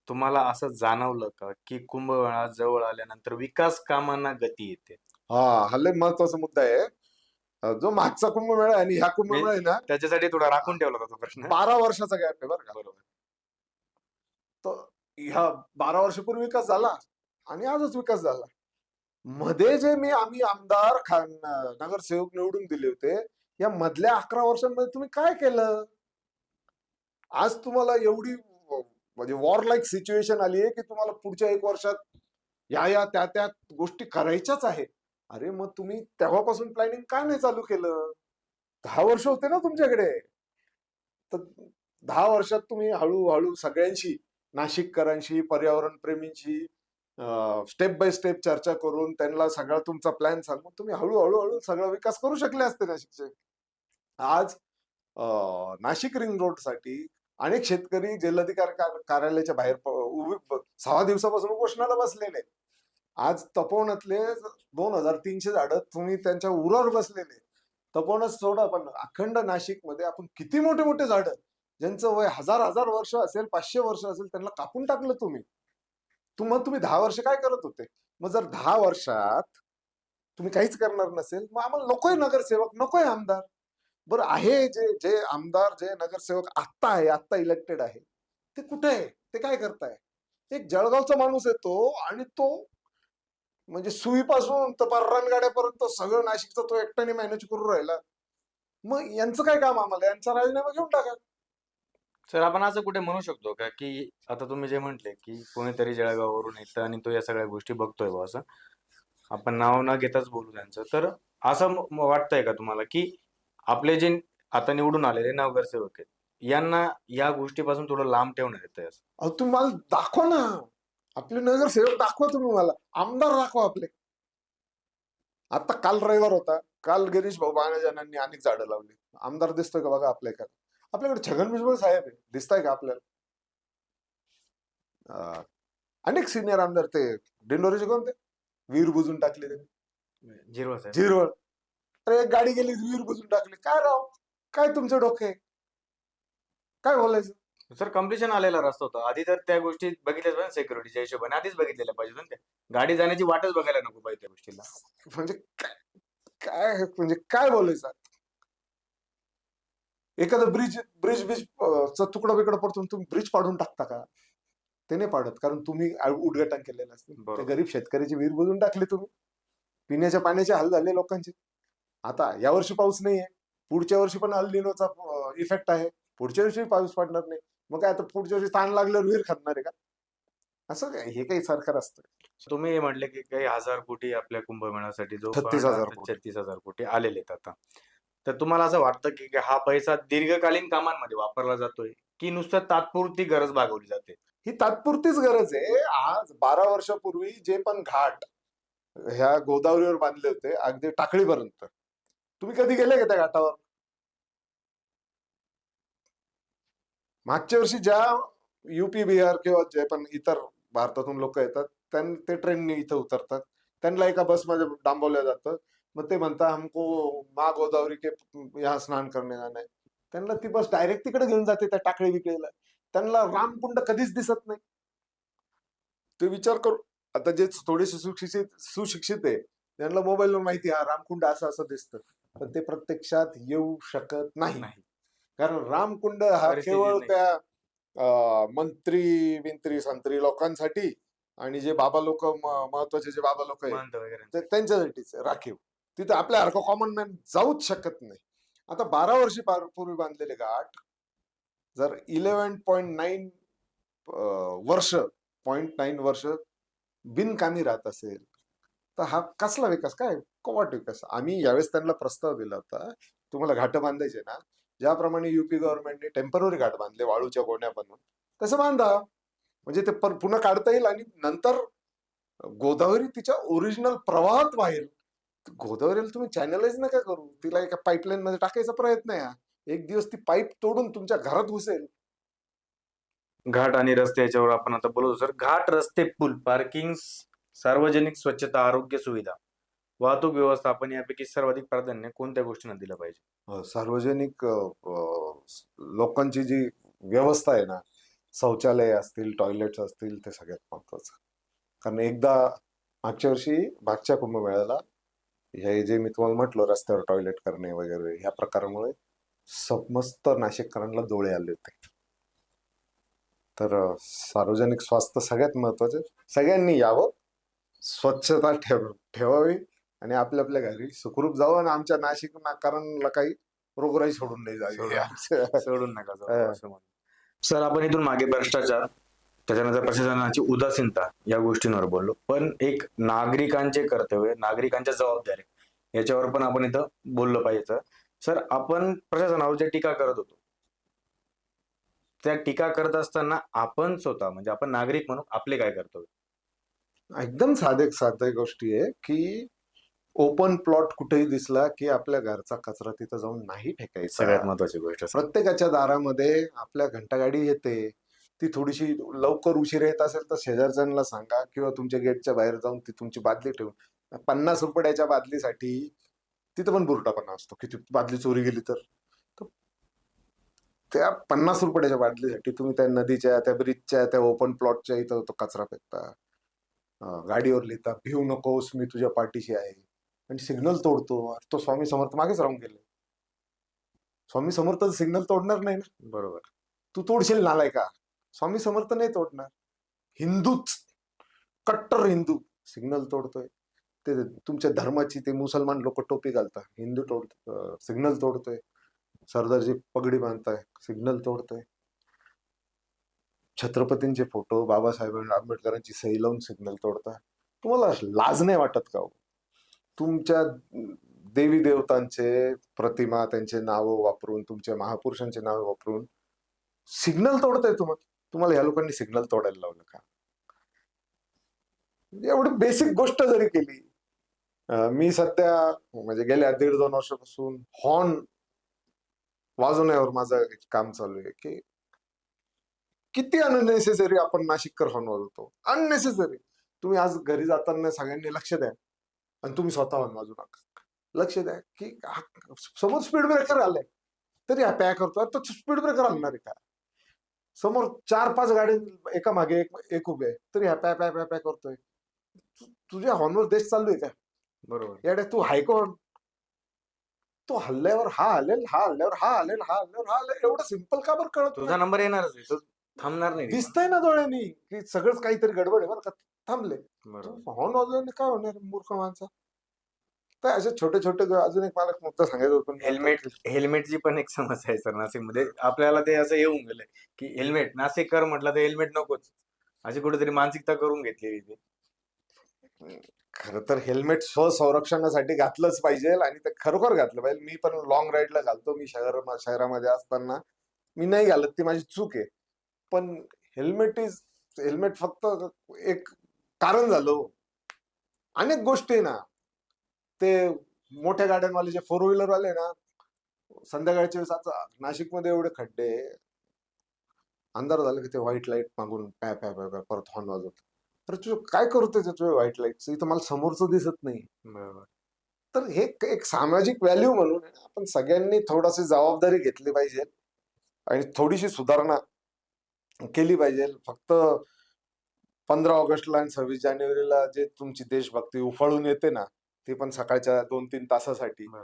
तुम्हाला असं जाणवलं का की कुंभमेळा जवळ आल्यानंतर विकास कामांना गती येते? हा लय महत्वाचा मुद्दा आहे. जो मागचा कुंभमेळा आहे आणि ह्या कुंभमेळा आहे ना, त्याच्यासाठी थोडा राखून ठेवला होता तो प्रश्न. 12 वर्षाचा गॅप आहे बरं का. बरोबर. तो ह्या 12 वर्षापूर्वी विकास झाला आणि आजच विकास झाला. मध्ये जे आम्ही आमदार नगरसेवक निवडून दिले होते, या मधल्या 11 वर्षांमध्ये तुम्ही काय केलं. आज तुम्हाला एवढी म्हणजे वॉर लाईक सिच्युएशन आली आहे की तुम्हाला पुढच्या 1 वर्षात या त्या गोष्टी करायच्याच आहे. अरे मग तुम्ही तेव्हापासून प्लॅनिंग का नाही चालू केलं. 10 वर्ष होते ना तुमच्याकडे. तर 10 वर्षात तुम्ही हळूहळू सगळ्यांशी, नाशिककरांशी, पर्यावरण प्रेमींशी स्टेप बाय स्टेप चर्चा करून त्यांना सगळा तुमचा प्लॅन सांगून तुम्ही हळूहळू सगळा विकास करू शकले असते नाशिकचे. आज नाशिक रिंग रोड साठी अनेक शेतकरी जिल्हाधिकारी कार्यालयाच्या बाहेर 6 दिवसापासून उपोषणाला बसलेले. आज तपोवनातले 2,300 झाडं तुम्ही त्यांच्या उरावर बसलेले. तपोवनच सोडा, पण अखंड नाशिकमध्ये आपण किती मोठे मोठे झाडं, ज्यांचं वय हजार वर्ष असेल, 500 वर्ष असेल, त्यांना कापून टाकलं तुम्ही. तुम्ही 10 वर्ष काय करत होते. मग जर 10 वर्षात तुम्ही काहीच करणार नसेल, मग आम्हाला नकोय नगरसेवक, नकोय आमदार. बरं आहे जे आमदार, जे नगरसेवक आत्ता इलेक्टेड आहे, ते कुठे आहे, ते काय करताय. एक जळगावचा माणूस येतो आणि तो म्हणजे सुईपासून तर रणगाड्यापर्यंत सगळं नाशिकचं तो एकट्याने मॅनेज करून राहिला. मग यांचं काय काम, आम्हाला यांचा राजीनामा घेऊन टाका. सर आपण असं कुठे म्हणू शकतो का की आता तुम्ही जे म्हटले की कोणीतरी जळगाववरून येतं आणि तो या सगळ्या गोष्टी बघतोय बा, असं आपण नाव न घेताच बोलू त्यांचं, तर असं वाटतंय का तुम्हाला की आपले जे आता निवडून आलेले नगरसेवक आहेत, यांना या गोष्टीपासून थोडं लांब ठेवण्यात येतंय असं? अहो तुम्ही मला दाखवा ना, आपले नगरसेवक दाखवा, तुम्ही मला आमदार दाखवा आपले. आता काल रविवार होता, काल गिरीश भाऊ बाणाजानांनी अनेक झाडं लावली. आमदार दिसतोय का बघा आपल्याकडे छगन भुजबळ साहेब आहे, दिसताय का आपल्याला. अनेक सिनियर आमदार, ते दिंडोरीचे कोणते वीर बुजून टाकले त्यांनी, झिरवळ. अरे एक गाडी गेली, वीर बुजून टाकले. काय राव, काय तुमचे डोके, काय बोलायचं. सर कम्प्लिशन आलेला रस्ता होता, आधी तर त्या गोष्टी बघितल्याच पाहिजे, सिक्युरिटीच्या हिशोबाने आधीच बघितलेल्या पाहिजे ना, त्या गाडी जाण्याची वाटच बघायला नको पाहिजे त्या गोष्टीला. म्हणजे काय बोलायचं. एखादं ब्रिज ब्रिज ब्रिज चा तुकडा बिकडा पडतो तुम्ही ब्रिज पाडून टाकता का? ते नाही पाडत, कारण तुम्ही उद्घाटन केलेलं असते. ते बरोबर. गरीब शेतकऱ्याची विहीर बुजून टाकली तुम्ही. पिण्याच्या पाण्याचे हाल झाले लोकांचे. आता यावर्षी पाऊस नाहीये, पुढच्या वर्षी पण अल निनोचा इफेक्ट आहे. पुढच्या वर्षी पाऊस पडणार नाही. मग काय आता पुढच्या वर्षी ताण लागल्यावर विहीर खणणार आहे का? असं काय, हे काही सरकार असतं? तुम्ही म्हटले की काही हजार कोटी आपल्या कुंभमेळ्यासाठी जो फंड 36,000 आता कोटी. 36,000 कोटी आलेले आहेत आता. तर तुम्हाला असं वाटतं की की हा पैसा दीर्घकालीन कामांमध्ये वापरला जातोय की नुसतं तात्पुरती गरज भागवली जाते? ही तात्पुरतीच गरज आहे. आज 12 वर्षापूर्वी जे पण घाट ह्या गोदावरीवर बांधले होते, अगदी टाकळीपर्यंत, तुम्ही कधी गेले का त्या घाटावर? मागच्या वर्षी ज्या युपी बिहार किंवा जे पण इतर भारतातून लोक येतात, ते ट्रेननी इथं उतरतात. त्यांना एका बसमध्ये डांबवलं जातं. मग ते म्हणतात हमको माँ गोदावरी के यहाँ स्नान करने जाना है. त्यांना ती बस डायरेक्ट तिकडे घेऊन जाते त्या टाकळी विकळीला. त्यांना रामकुंड कधीच दिसत नाही. ते विचार करू. आता जे थोडेसे सुशिक्षित सुशिक्षित आहे, त्यांना मोबाईलवर माहिती आहे, हा रामकुंड असं असं दिसतं. पण ते प्रत्यक्षात येऊ शकत नाही. नाही. कारण रामकुंड हा परिस्थितीच केवळ नाही. त्या मंत्री विंत्री संत्री लोकांसाठी, आणि जे बाबा लोक महत्वाचे जे बाबा लोक आहेत महंत वगैरे. ते त्यांच्यासाठीच आहे, राखीव. तिथे आपल्यासारखा कॉमन मॅन जाऊच शकत नाही. आता 12 वर्षी पूर्वी बांधलेले घाट जर 11.9 वर्ष 0.9 वर्ष बिनकामी राहत असेल, तर हा कसला विकास, काय कोवाट विकास? आम्ही यावेळेस त्यांना प्रस्ताव दिला होता, तुम्हाला घाट बांधायचे ना, ज्याप्रमाणे युपी गव्हर्नमेंटने टेम्पररी घाट बांधले वाळूच्या गोण्या बनवून, तसं बांधा. म्हणजे ते पुन्हा काढता येईल आणि नंतर गोदावरी तिच्या ओरिजिनल प्रवाहात वाहेल. गोदावरीला तुम्ही चॅनलाइज नका करू, तिला एका पाईपलाईन मध्ये टाकायचा प्रयत्न आहे. एक दिवस ती पाईप तोडून तुमच्या घरात घुसेल. घाट आणि रस्ते याच्यावर आपण आता बोलतो सर. घाट, रस्ते, पूल, पार्किंग, सार्वजनिक स्वच्छता, आरोग्य सुविधा, वाहतूक व्यवस्थापन यापैकी सर्वाधिक प्राधान्य कोणत्या गोष्टींना दिलं पाहिजे? सार्वजनिक लोकांची जी व्यवस्था आहे ना, शौचालय असतील, टॉयलेट्स असतील, ते सगळ्यात महत्वाचं. कारण एकदा मागच्या कुंभमेळ्याला हे जे मी तुम्हाला म्हटलं, रस्त्यावर टॉयलेट करणे वगैरे ह्या प्रकारामुळे समस्त नाशिककरांना डोळे आले होते. तर सार्वजनिक स्वास्थ्य सगळ्यात महत्वाचे. सगळ्यांनी यावं, स्वच्छता ठेवावी आणि आपल्या आपल्या घरी सुखरूप जावं. आणि आमच्या नाशिककरांना काही रोगराई सोडून नाही जावी. सोडून नका जाऊ असं म्हणून. सर, आपण इथून मागे भ्रष्टाचार, त्याच्यानंतर प्रशासनाची उदासीनता या गोष्टींवर बोललो, पण एक नागरिकांचे कर्तव्य, नागरिकांच्या जबाबदारी याच्यावर पण आपण इथं बोललं पाहिजे. सर, आपण प्रशासनावर जे टीका करत होतो, त्या टीका करत असताना आपण स्वतः म्हणजे आपण नागरिक म्हणून आपले काय कर्तव्य? एकदम साधे गोष्टी आहे की ओपन प्लॉट कुठेही दिसला की आपल्या घरचा कचरा तिथं जाऊन नाही फेकायचा. सगळ्यात महत्वाची गोष्ट सर. प्रत्येकाच्या दारामध्ये आपल्या घंटागाडी येते, ती थोडीशी लवकर उशीर येत असेल तर शेजारच्यांना सांगा, किंवा तुमच्या गेटच्या बाहेर जाऊन ती तुमची बादली ठेवून 50 रुपयाच्या बादलीसाठी तिथं पण बुरटापणा असतो की ती बादली चोरी गेली तर. त्या 50 रुपयाच्या बादलीसाठी तुम्ही त्या नदीच्या, त्या ब्रिजच्या, त्या ओपन प्लॉटच्या इथं तो कचरा फेकता. गाडीवर लिहिता भिवू नकोस, मी तुझ्या पाठीशी आहे, आणि सिग्नल तोडतो. तो स्वामी समर्थ मागेच राहून गेले. स्वामी समर्थ सिग्नल तोडणार नाही ना. बरोबर. तू तोडशील नालाय का? स्वामी समर्थ नाही तोडणार. हिंदूच, कट्टर हिंदू सिग्नल तोडतोय. ते तुमच्या धर्माची ते मुसलमान लोक टोपी घालतात, हिंदू सिग्नल तोडतोय. सरदारजी पगडी बांधताय, सिग्नल तोडतोय. छत्रपतींचे फोटो, बाबासाहेब आंबेडकरांची सही लावून सिग्नल तोडता. तुम्हाला लाज नाही वाटत का? तुमच्या देवी देवतांचे प्रतिमा, त्यांचे नाव वापरून, तुमच्या महापुरुषांचे नाव वापरून सिग्नल तोडताय तुम्हाला ह्या लोकांनी सिग्नल तोडायला लावलं का? एवढी बेसिक गोष्ट जरी केली. मी सध्या म्हणजे गेल्या 1.5-2 वर्षापासून हॉर्न वाजवण्यावर माझं एक काम चालू आहे की किती अननेसेसरी आपण नाशिककर हॉर्न वाजवतो. अननेसेसरी. तुम्ही आज घरी जाताना सगळ्यांनी लक्ष द्या, आणि तुम्ही स्वतः हॉर्न वाजवू नका. लक्ष द्या की समोर स्पीड ब्रेकर आलाय तरी हा पॅ करतो. आता स्पीड ब्रेकर आणणार आहे का? समोर 4-5 गाडी एका मागे एक उभे आहे तरी हा पॅ पॅ पॅ पॅ करतोय. तुझ्या हॉर्नवर देश चाललोय का? बरोबर. याडे तू हाय कोण? तो हल्ल्यावर हा हलेल, हा हल्ल्यावर हा हलेल, हा हल्ल्यावर हा हलेल, एवढं सिंपल का बरं कळत तुझा नाही? नंबर येणारच आहे, तो थांबणार नाही तिथं. दिसतंय ना डोळ्यांनी की सगळंच काहीतरी गडबड आहे बरं का, थांबले. बरोबर. हॉर्न वाजवल्याने काय होणार मूर्ख माणसा? तर असे छोटे छोटे अजून एक मला एक मुद्दा सांगायचा होता मी आता हेल्मेटची पण एक समस्या आहे सर नाशिकमध्ये. आपल्याला ते असं येऊन गेलंय की हेल्मेट नाशिककर म्हटलं तर हेल्मेट नकोच, अशी कुठेतरी मानसिकता करून घेतलेली ती. खरं तर हेल्मेट स्वसंरक्षणासाठी घातलंच पाहिजे आणि ते खरोखर घातलं पाहिजे. मी पण लॉंग राईडला घालतो, मी शहरामध्ये असताना मी नाही घालत, ती माझी चूक आहे. पण हेल्मेट फक्त एक कारण झालं हो. अनेक गोष्टी आहे ना, ते मोठ्या गाड्यांवाले जे फोर व्हीलर वाले ना, संध्याकाळच्या वेळेस आता नाशिकमध्ये एवढे खड्डे, अंधार झालं की ते व्हाईट लाईट मागून पॅ पॅ पॅ पॅ परत हॉर्न वाजवत. अरे तुझं काय करतोय तुझ्या व्हाईट लाईटचं? इथं मला समोरचं दिसत नाही. बरोबर. तर हे एक सामाजिक व्हॅल्यू म्हणून आहे ना, आपण सगळ्यांनी थोडीशी जबाबदारी घेतली पाहिजे आणि थोडीशी सुधारणा केली पाहिजे. फक्त 15 ऑगस्टला आणि 26 जानेवारीला जे तुमची देशभक्ती उफाळून येते ना, ती पण सकाळच्या 2-3 तासासाठी. बरं.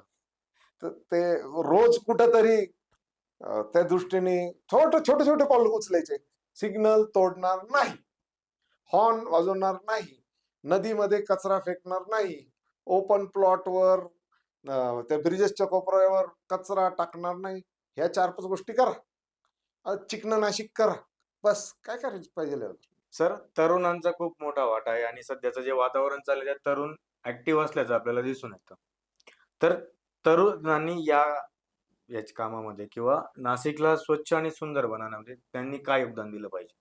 तर ते रोज कुठंतरी त्या दृष्टीने छोटे छोटे पाऊल उचलायचे. सिग्नल तोडणार नाही, हॉर्न वाजवणार नाही, नदीमध्ये कचरा फेकणार नाही, ओपन प्लॉटवर त्या ब्रिजेसच्या कोपऱ्यावर कचरा टाकणार नाही. ह्या 4-5 गोष्टी करा. चिकन नाशिक करा. बस काय करायचं पाहिजे. सर, तरुणांचा खूप मोठा वाटा आहे आणि सध्याचं जे वातावरण चाललंय त्यात तरुण ऍक्टिव्ह असल्याचं आपल्याला दिसून येतं. तर तरुणांनी याच्या कामामध्ये किंवा नाशिकला स्वच्छ आणि सुंदर बनवण्यामध्ये त्यांनी काय योगदान दिलं पाहिजे?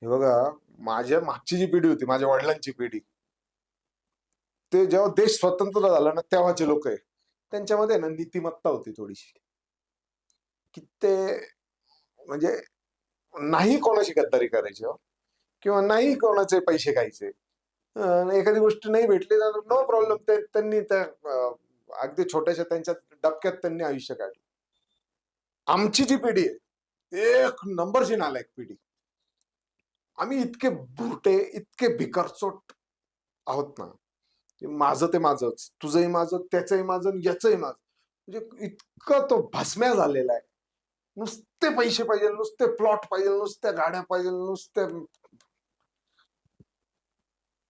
हे बघा, माझ्या मागची जी पिढी होती, माझ्या वडिलांची पिढी, ते जेव्हा देश स्वतंत्र झाला ना, तेव्हाचे लोक आहे, त्यांच्यामध्ये ना नीतिमत्ता होती थोडीशी, की ते म्हणजे नाही कोणाशी गद्दारी करायची हो, किंवा नाही कोणाचे पैसे खायचे. एखादी गोष्ट नाही भेटली तर नो प्रॉब्लेम, त्यांनी त्या अगदी छोट्याशा त्यांच्या डबक्यात त्यांनी आयुष्य काढलं. आमची जी पिढी आहे, एक नंबरची नालायक पिढी. आम्ही इतके भुरटे, इतके भिकारचोट आहोत ना, माझं ते माझंच, तुझंही माझं, त्याचंही माझं, याचंही माझं, म्हणजे इतकं तो भस्म्या झालेला आहे. नुसते पैसे पाहिजे, नुसते प्लॉट पाहिजे, नुसत्या गाड्या पाहिजे, नुसत्या.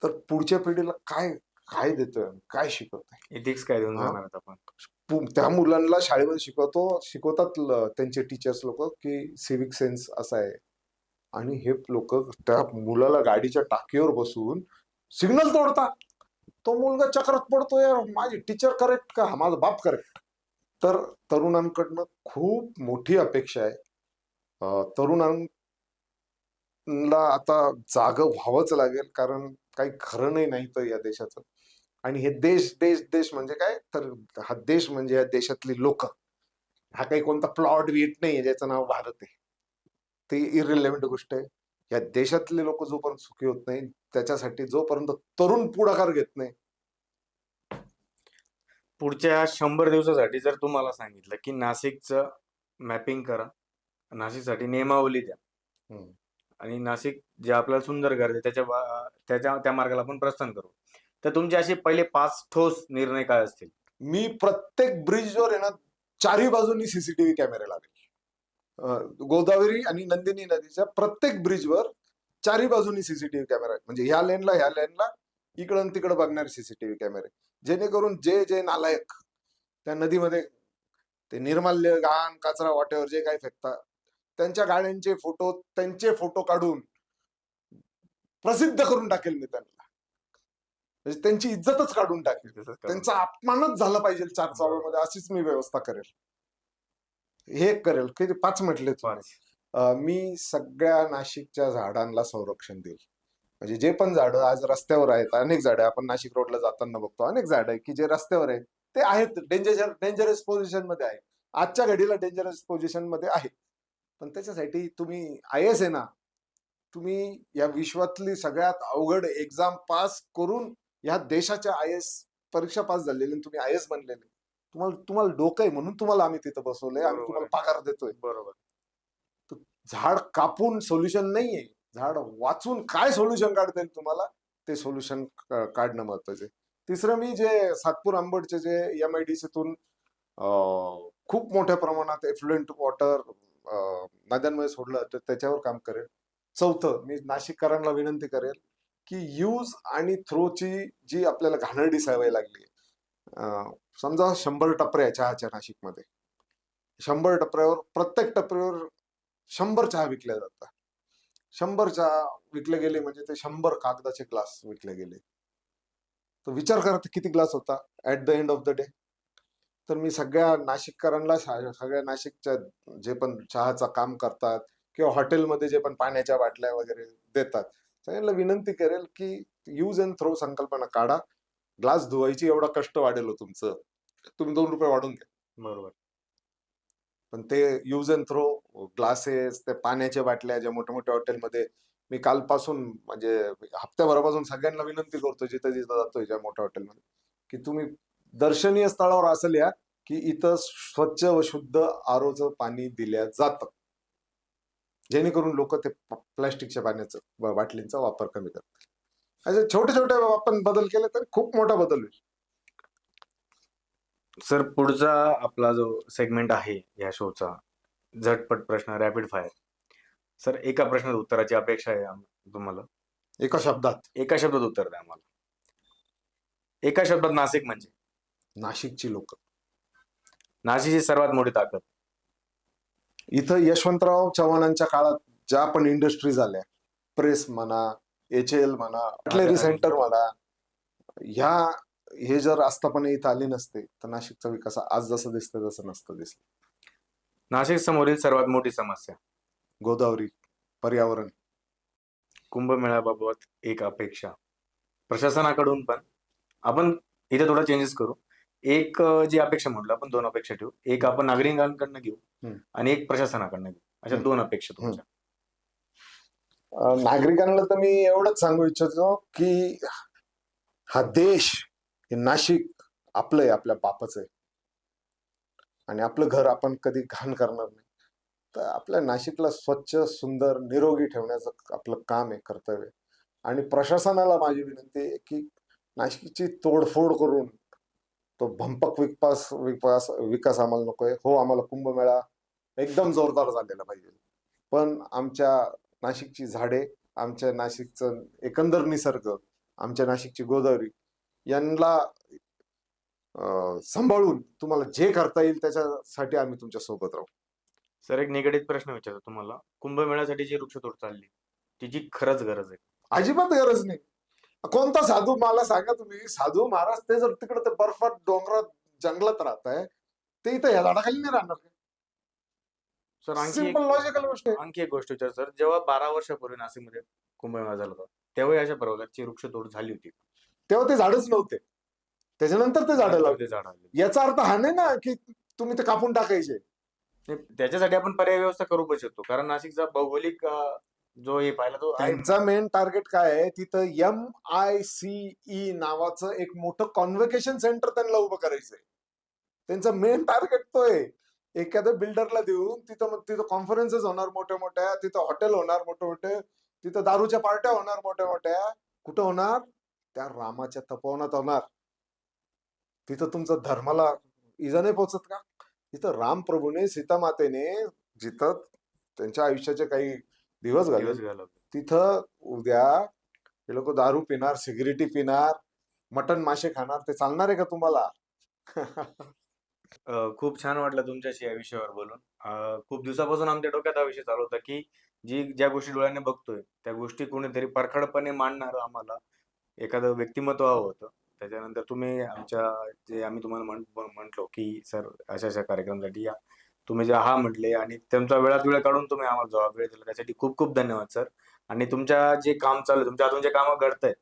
तर पुढच्या पिढीला काय काय देतोय, काय शिकवतोय? इथिक्स काय देऊन हा, जाणार आहेत आपण? त्या मुलांना शाळेमध्ये शिकवतात त्यांचे टीचर्स लोक की सिव्हिक सेन्स असा आहे, आणि हे लोक त्या मुलाला गाडीच्या टाकीवर बसून सिग्नल तोडतात. तो मुलगा चक्रात पडतो, यार माझी टीचर करेक्ट का माझा बाप करेक्ट? तर तरुणांकडनं खूप मोठी अपेक्षा आहे. तरुणांना आता जागं व्हावंच लागेल, कारण काही खरं नाही तर या देशाचं. आणि हे देश देश देश म्हणजे काय, तर हा देश म्हणजे या देशातली लोक. हा काही कोणता प्लॉट वीट नाही ज्याचं नाव भारत आहे, ती इरिलेव्हंट गोष्ट आहे. या देशातले लोक जोपर्यंत सुखी होत नाही, त्याच्यासाठी जोपर्यंत तरुण पुढाकार घेत नाही. पुढच्या 100 दिवसासाठी जर तुम्हाला सांगितलं की नाशिकचं मॅपिंग करा, नाशिकसाठी नियमावली द्या आणि नाशिक जे आपल्याला सुंदर करते त्या मार्गाला आपण प्रस्थान करू, तर तुमचे असे पहिले 5 ठोस निर्णय काय असतील? मी प्रत्येक ब्रिजवर आहे ना, चारही बाजूनी सीसीटीव्ही कॅमेरे लावेल. गोदावरी आणि नंदिनी नदीच्या प्रत्येक ब्रिजवर चारही बाजूनी सीसीटीव्ही कॅमेरा, म्हणजे ह्या लेनला इकडं तिकडं बघणारे सीसीटीव्ही कॅमेरे, जेणेकरून जे जे नालायक त्या नदीमध्ये ते निर्माल्य, घाण, कचरा, वाटेवर जे काही फेकतात, त्यांच्या गाड्यांचे फोटो, त्यांचे फोटो काढून प्रसिद्ध करून टाकेल मी त्यांना. म्हणजे त्यांची इज्जतच काढून टाकेल, त्यांचा अपमानच झाला पाहिजे चार चौघांमध्ये, अशीच मी व्यवस्था करेल. हे करेल. किती 5 म्हटले तुम्ही. 5. मी सगळ्या नाशिकच्या झाडांना संरक्षण देईल. म्हणजे जे पण झाडं आज रस्त्यावर आहेत, अनेक झाडं आपण नाशिक रोडला जाताना बघतो, अनेक झाडं आहे की जे रस्त्यावर आहेत, ते आहेत डेंजरस पोझिशन मध्ये आहे, आजच्या घडीला डेंजरस पोझिशन मध्ये आहे. पण त्याच्यासाठी तुम्ही IAS आहे ना, तुम्ही या विश्वातली सगळ्यात अवघड एक्झाम पास करून या देशाच्या IAS परीक्षा पास झालेली, तुम्ही IAS बनलेले. तुम्हाला डोकं आहे म्हणून तुम्हाला आम्ही तिथं बसवलंय, आम्ही बरोबर तुम्हाला आहे. पगार देतोय. बरोबर. तर झाड कापून सोल्युशन नाहीये, झाड वाचून काय सोल्युशन काढता येईल तुम्हाला, ते सोल्युशन काढणं महत्वाचं आहे. तिसरं, मी जे सातपूर अंबडचे जे MIDC तून खूप मोठ्या प्रमाणात एफ्लुएंट वॉटर नद्यांमध्ये सोडलं तर त्याच्यावर काम करेल. चौथं, मी नाशिककरांना विनंती करेल की यूज आणि थ्रोची जी आपल्याला घाणेरडी सवय लागली, समजा 100 टपऱ्या आहे चहाच्या नाशिकमध्ये. 100 टपऱ्यावर, प्रत्येक टपरीवर 100 चहा विकल्या जातात. 100 चहा विकले गेले म्हणजे ते 100 कागदाचे ग्लास विकले गेले. तर विचार करा ते किती ग्लास होता at the end of the day. तर मी सगळ्या नाशिककरांना, सगळ्या नाशिकच्या जे पण चहाचं काम करतात किंवा हॉटेलमध्ये जे पण पाण्याच्या बाटल्या वगैरे देतात, सगळ्यांना विनंती करेल की यूज अँड थ्रो संकल्पना काढा. ग्लास धुवायची एवढा कष्ट वाढेल हो तुमचं, तुम्ही 2 रुपये वाढून घ्या. बरोबर. पण ते यूज अँड थ्रो ग्लासेस, ते पाण्याच्या बाटल्या ज्या मोठ्या मोठ्या हॉटेलमध्ये, मी कालपासून म्हणजे हप्त्याभरापासून सगळ्यांना विनंती करतो जिथं जिथं जातोय ज्या मोठ्या हॉटेलमध्ये, की तुम्ही दर्शनीय स्थळावर असं लिहा की इथं स्वच्छ व शुद्ध आरोचं पाणी दिल्या जातं, जेणेकरून लोक ते प्लास्टिकच्या पाण्याचं बाटलींचा वापर कमी करतात. असे छोटे छोटे आपण बदल केले तर खूप मोठा बदल होईल. सर, पुढचा आपला जो सेगमेंट आहे या शोचा, झटपट प्रश्न, रॅपिड फायर. सर, एका प्रश्नाच्या उत्तराची अपेक्षा आहे तुम्हाला. एका शब्दात, एका शब्दात उत्तर द्या आम्हाला. एका शब्दात नाशिक म्हणजे. नाशिकची लोक. नाशिकची सर्वात मोठी ताकद. इथं यशवंतराव चव्हाणांच्या काळात ज्या पण इंडस्ट्रीज आल्या, प्रेस म्हणा, HL म्हणा, कटलेरी सेंटर म्हणा, हे जर आस्थापना इथं आली नसते तर नाशिकचा विकास आज जसं दिसतं तसं नसतं दिसलं. नाशिक समोरील सर्वात मोठी समस्या. गोदावरी, पर्यावरण. कुंभमेळ्याबाबत एक अपेक्षा प्रशासनाकडून पण. आपण इथे थोडा चेंजेस करू. एक जी अपेक्षा म्हटलं आपण, 2 अपेक्षा ठेवू. एक आपण नागरिकांकडनं घेऊ आणि एक प्रशासनाकडनं घेऊ. अशा 2 अपेक्षा तुमच्या. नागरिकांना तर मी एवढंच सांगू इच्छितो की हा देश, हे नाशिक आपलं आहे, आपल्या बापाचं आहे, आणि आपलं घर आपण कधी घाण करणार नाही. तर आपल्या नाशिकला स्वच्छ, सुंदर, निरोगी ठेवण्याचं आपलं काम आहे, कर्तव्य आहे. आणि प्रशासनाला माझी विनंती आहे की नाशिकची तोडफोड करून तो भंपक विकास आम्हाला नकोय. हो, आम्हाला कुंभमेळा एकदम जोरदार झालेला पाहिजे, पण आमच्या नाशिकची झाडे, आमच्या नाशिकचं एकंदर निसर्ग, आमच्या नाशिकची गोदावरी यांना सांभाळून तुम्हाला जे करता येईल त्याच्यासाठी आम्ही तुमच्या सोबत राहू. सर, एक निगडीत प्रश्न विचारतो तुम्हाला. कुंभमेळ्यासाठी जी वृक्षतोड चालली, तिची खरंच गरज आहे? अजिबात गरज नाही. कोणता साधू मला सांगा तुम्ही, साधू महाराज ते जर तिकडे ते बर्फात, डोंगरात, जंगलात राहत आहे, ते इथं या झाडाखाली नाही राहणार का? सर, सिंपल लॉजिकल गोष्ट आहे. आणखी एक गोष्ट विचार सर. जेव्हा 12 वर्षापूर्वी नाशिकमध्ये कुंभमेळा झाला होता, तेव्हा अशा प्रकारची वृक्षतोड झाली होती? तेव्हा ते झाडच नव्हते, त्याच्यानंतर ते झाडं लावले. ते झाड आले. याचा अर्थ हा नाही ना की तुम्ही ते कापून टाकायचे. त्याच्यासाठी आपण पर्याय व्यवस्था करू पण शकतो, कारण नाशिकचा भौगोलिक जो हे पाहिला तो आहे. त्यांचा मेन टार्गेट काय आहे, तिथं MICE नावाचं एक मोठं कॉन्व्होकेशन सेंटर त्यांना उभं करायचंय. त्यांचा मेन टार्गेट तो आहे. एखाद्या बिल्डरला देऊन तिथं कॉन्फरन्सेस होणार मोठ्या मोठ्या, तिथं हॉटेल होणार मोठे मोठे, तिथं दारूच्या पार्ट्या होणार मोठ्या मोठ्या. कुठं होणार? त्या रामाच्या तपोवनात होणार. तिथं तुमचं धर्माला इजा नाही पोचत का? तिथं राम प्रभूने, सीता मातेने जिथं त्यांच्या आयुष्याचे काही दिवस घालवले, तिथं उद्या हे लोक दारू पिणार, सिगरेटी पिणार, मटन मासे खाणार, ते चालणार आहे का तुम्हाला? खूप छान वाटलं तुमच्याशी या विषयावर बोलून. खूप दिवसापासून आमच्या डोक्यात हा विषय चालू होता की ज्या गोष्टी डोळ्याने बघतोय त्या गोष्टी कोणीतरी परखडपणे मांडणार आम्हाला एखादं व्यक्तिमत्व हवं होतं. त्याच्यानंतर तुम्ही आम्ही तुम्हाला म्हटलो की सर अशा अशा कार्यक्रमासाठी या, तुम्ही जे हा म्हटले आणि तुमचा वेळात वेळ काढून तुम्ही आम्हाला जबाब वेळ दिला, त्यासाठी खूप खूप धन्यवाद सर. आणि तुमच्या जे काम चालू आहे, तुमच्या हातून जे कामं घडतायत,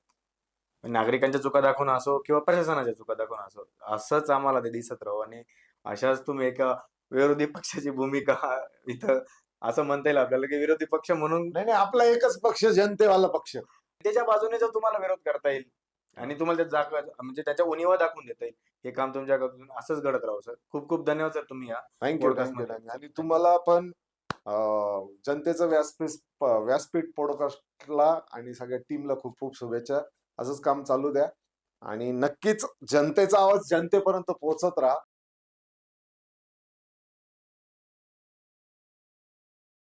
नागरिकांच्या चुका दाखवून असो किंवा प्रशासनाच्या चुका दाखवून असो, असंच आम्हाला ते दिसत राहू. आणि अशाच तुम्ही एका विरोधी पक्षाची भूमिका इथं, असं म्हणता येईल आपल्याला की विरोधी पक्ष म्हणून नाही, आपला एकच पक्ष, जनतेवाला पक्ष. त्याच्या बाजूने जर तुम्हाला विरोध करता येईल आणि तुम्हाला म्हणजे त्याच्या उणीवा दाखवून देता येईल, हे काम तुमच्याकडून असंच घडत राहू सर. खूप खूप धन्यवाद सर, तुम्ही या थँक्यू. आणि तुम्हाला पण जनतेचं व्यासपीठ पॉडकास्टला आणि सगळ्या टीमला खूप खूप शुभेच्छा. असंच काम चालू द्या आणि नक्कीच जनतेचा आवाज जनतेपर्यंत पोहोचत राहा.